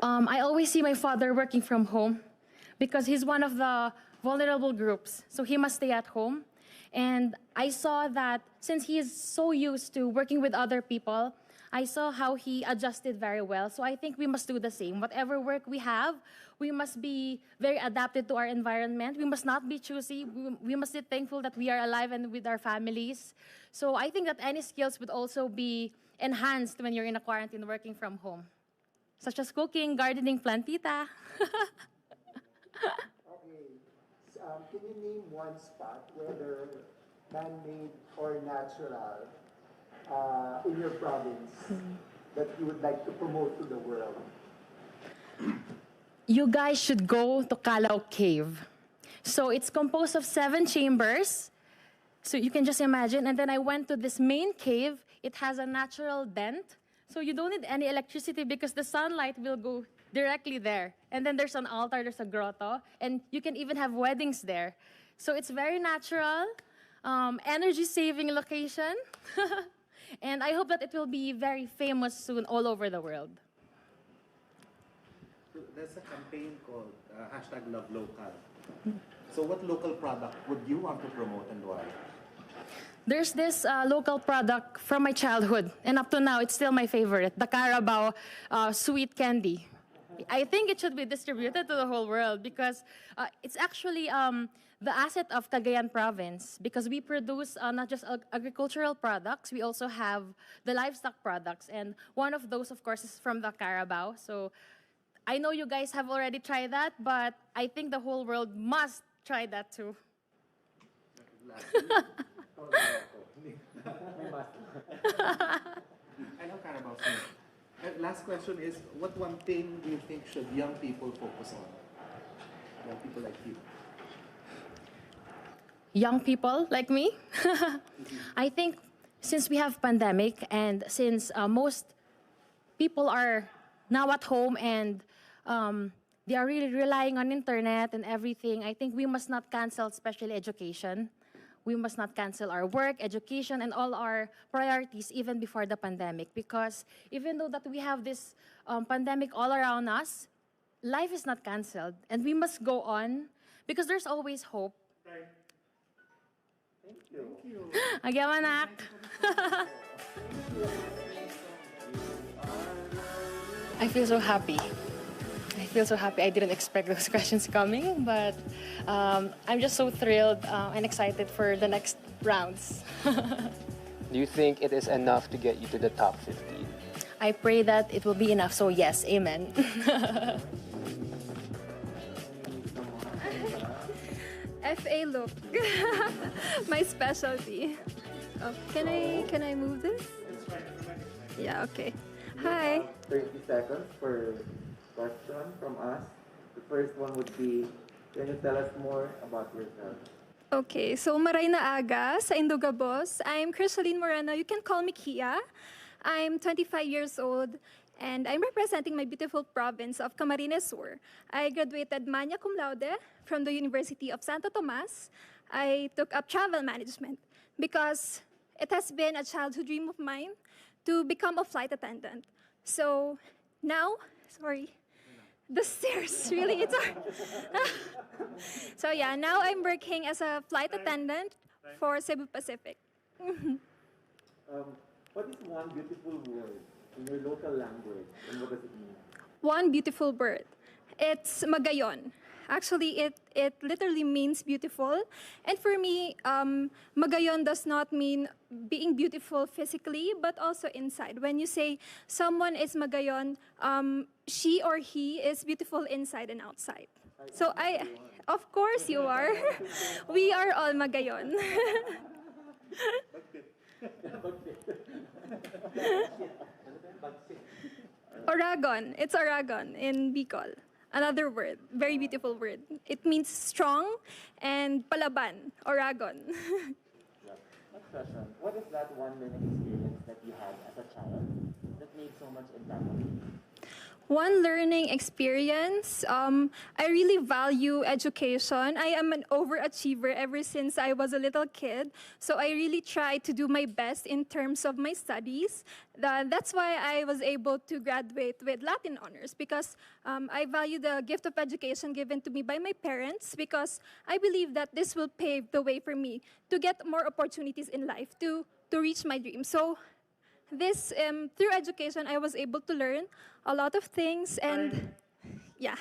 [SPEAKER 18] I always see my father working from home because he's one of the vulnerable groups. So he must stay at home. And I saw that since he is so used to working with other people, I saw how he adjusted very well. So I think we must do the same. Whatever work we have, we must be very adapted to our environment. We must not be choosy. We must be thankful that we are alive and with our families. So I think that any skills would also be enhanced when you're in a quarantine working from home, such as cooking, gardening, plantita.
[SPEAKER 5] Okay. Can you name one spot where man-made or natural, in your province that you would like to promote to the world?
[SPEAKER 18] You guys should go to Calao Cave. So it's composed of 7 chambers. So you can just imagine. And then I went to this main cave. It has a natural vent. So you don't need any electricity because the sunlight will go directly there. And then there's an altar, there's a grotto. And you can even have weddings there. So it's very natural, energy-saving location. And I hope that it will be very famous soon all over the world.
[SPEAKER 3] So there's a campaign called #LoveLocal. So what local product would you want to promote and why?
[SPEAKER 18] There's this local product from my childhood, and up to now, it's still my favorite, the Carabao sweet candy. I think it should be distributed to the whole world because it's actually the asset of Cagayan province because we produce not just agricultural products, we also have the livestock products, and one of those, of course, is from the Carabao. So I know you guys have already tried that, but I think the whole world must try that too.
[SPEAKER 3] I know Carabao Smith. Last question is, what one thing do you think should young people focus on? Young people like you.
[SPEAKER 18] Young people like me? I think since we have pandemic and since most people are now at home and they are really relying on internet and everything, I think we must not cancel especially education. We must not cancel our work, education, and all our priorities even before the pandemic. Because even though that we have this pandemic all around us, life is not canceled. And we must go on because there's always hope.
[SPEAKER 11] Thank you.
[SPEAKER 18] Agyawanak. I feel so happy. I feel so happy. I didn't expect those questions coming, but I'm just so thrilled and excited for the next rounds.
[SPEAKER 1] Do you think it is enough to get you to the top 15?
[SPEAKER 18] I pray that it will be enough, so yes, amen.
[SPEAKER 19] FA look, my specialty. Oh, can I move this? Yeah, okay. Hi.
[SPEAKER 11] 30 seconds for question from us. The first one would be, can you tell us more about yourself?
[SPEAKER 19] Okay, so maray na aga sa Indugabos. I'm Christelle Moreno. You can call me Kia. I'm 25 years old and I'm representing my beautiful province of Camarines Sur. I graduated magna cum laude from the University of Santo Tomas. I took up travel management because it has been a childhood dream of mine to become a flight attendant. So now, sorry, the stairs, really, it's So yeah, now I'm working as a flight attendant for Cebu Pacific.
[SPEAKER 11] What is one beautiful word in your local language and what does it mean?
[SPEAKER 19] One beautiful word. It's magayon. Actually, it literally means beautiful. And for me, magayon does not mean being beautiful physically, but also inside. When you say someone is magayon, she or he is beautiful inside and outside. So of course you are. We are all magayon. Oragon. It's Oragon in Bicol. Another word, very beautiful word. It means strong and palaban, Oragon.
[SPEAKER 11] Next question. What is that one learning experience that you had as a child that made so much impact on you?
[SPEAKER 19] One learning experience, I really value education. I am an overachiever ever since I was a little kid. So I really try to do my best in terms of my studies. That's why I was able to graduate with Latin honors because I value the gift of education given to me by my parents because I believe that this will pave the way for me to get more opportunities in life, to reach my dreams. So this, through education, I was able to learn a lot of things and yeah.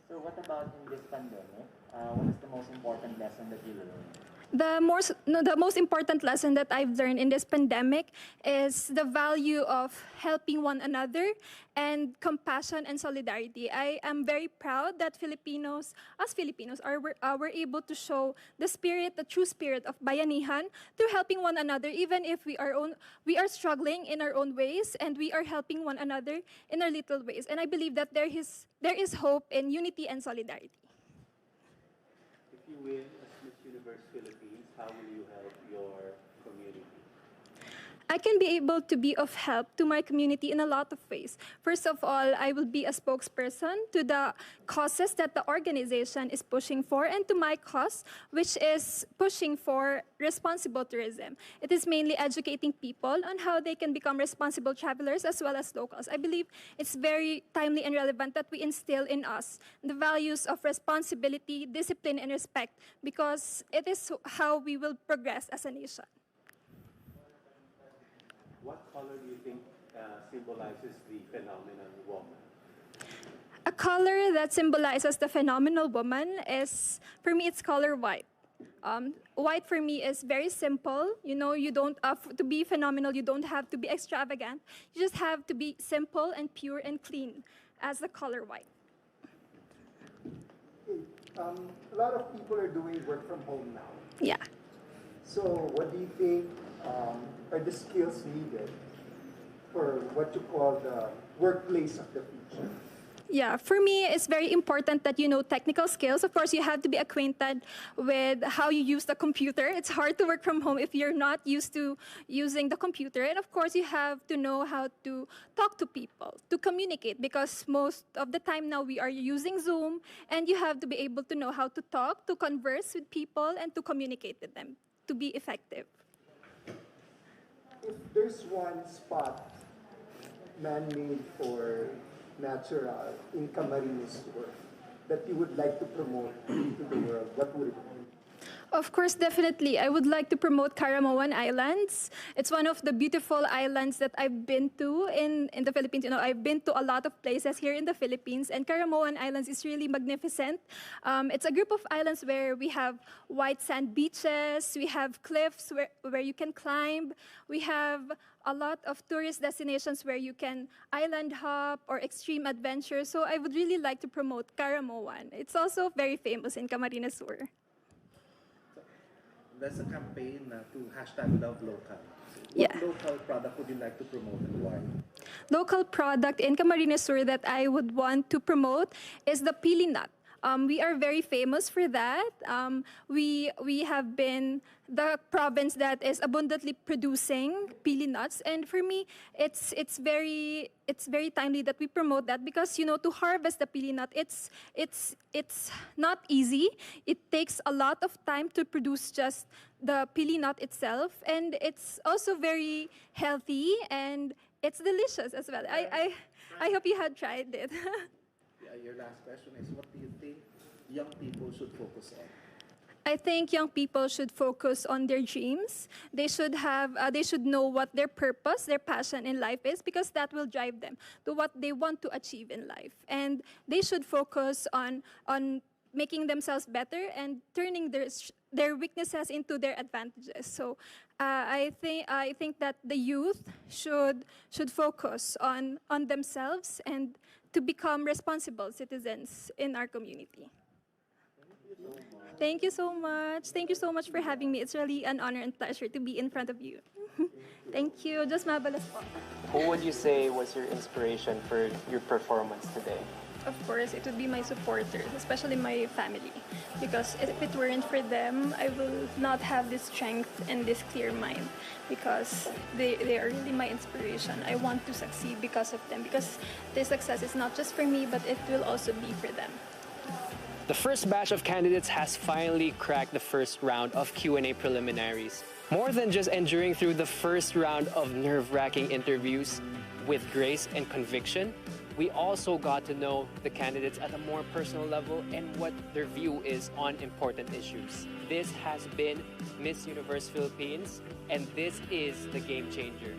[SPEAKER 11] So what about in this pandemic? What is the most important lesson that you learned?
[SPEAKER 19] The most important lesson that I've learned in this pandemic is the value of helping one another and compassion and solidarity. I am very proud that us Filipinos, were able to show the true spirit of bayanihan through helping one another, even if we are struggling in our own ways, and we are helping one another in our little ways. And I believe that there is hope in unity and solidarity.
[SPEAKER 4] If you win as Miss Universe Philippines, how will you help your community?
[SPEAKER 19] I can be able to be of help to my community in a lot of ways. First of all, I will be a spokesperson to the causes that the organization is pushing for, and to my cause, which is pushing for responsible tourism. It is mainly educating people on how they can become responsible travelers as well as locals. I believe it's very timely and relevant that we instill in us the values of responsibility, discipline, and respect, because it is how we will progress as a nation.
[SPEAKER 4] What color do you think symbolizes the phenomenal woman?
[SPEAKER 19] A color that symbolizes the phenomenal woman is, for me, it's color white. White for me is very simple. You know, you don't to be phenomenal, you don't have to be extravagant. You just have to be simple and pure and clean as the color white.
[SPEAKER 5] A lot of people are doing work from home now.
[SPEAKER 19] Yeah.
[SPEAKER 5] So what do you think are the skills needed for what you call the workplace of the future?
[SPEAKER 19] Yeah, for me, it's very important that you know technical skills. Of course, you have to be acquainted with how you use the computer. It's hard to work from home if you're not used to using the computer. And of course, you have to know how to talk to people, to communicate, because most of the time now we are using Zoom, and you have to be able to know how to talk, to converse with people, and to communicate with them to be effective.
[SPEAKER 5] If there's one spot man-made or natural in Camarines Sur that you would like to promote to the world, what would it be?
[SPEAKER 19] Of course, definitely. I would like to promote Caramoan Islands. It's one of the beautiful islands that I've been to in the Philippines. You know, I've been to a lot of places here in the Philippines, and Caramoan Islands is really magnificent. It's a group of islands where we have white sand beaches, we have cliffs where you can climb, we have a lot of tourist destinations where you can island hop or extreme adventure. So I would really like to promote Caramoan. It's also very famous in Camarines Sur.
[SPEAKER 3] There's a campaign to hashtag love local.
[SPEAKER 19] Yeah.
[SPEAKER 3] What local product would you like to promote and why?
[SPEAKER 19] Local product in Camarines Sur that I would want to promote is the pili nut. We are very famous for that. We have been the province that is abundantly producing pili nuts, and for me, it's very timely that we promote that, because you know, to harvest the pili nut, it's not easy. It takes a lot of time to produce just the pili nut itself, and it's also very healthy and it's delicious as well. I hope you had tried it.
[SPEAKER 3] Your last question is, what do you think young people should focus on?
[SPEAKER 19] I think young people should focus on their dreams. They should know what their purpose, their passion in life is, because that will drive them to what they want to achieve in life. And they should focus on making themselves better and turning their weaknesses into their advantages. So I think that the youth should focus on themselves and to become responsible citizens in our community. Thank you so much. Thank you so much for having me. It's really an honor and pleasure to be in front of you. Thank you. Just mabalas po.
[SPEAKER 1] Who would you say was your inspiration for your performance today?
[SPEAKER 19] Of course, it would be my supporters, especially my family. Because if it weren't for them, I will not have this strength and this clear mind. Because they are really my inspiration. I want to succeed because of them. Because their success is not just for me, but it will also be for them.
[SPEAKER 1] The first batch of candidates has finally cracked the first round of Q&A preliminaries. More than just enduring through the first round of nerve-wracking interviews with grace and conviction, we also got to know the candidates at a more personal level and what their view is on important issues. This has been Miss Universe Philippines, and this is the Game Changer.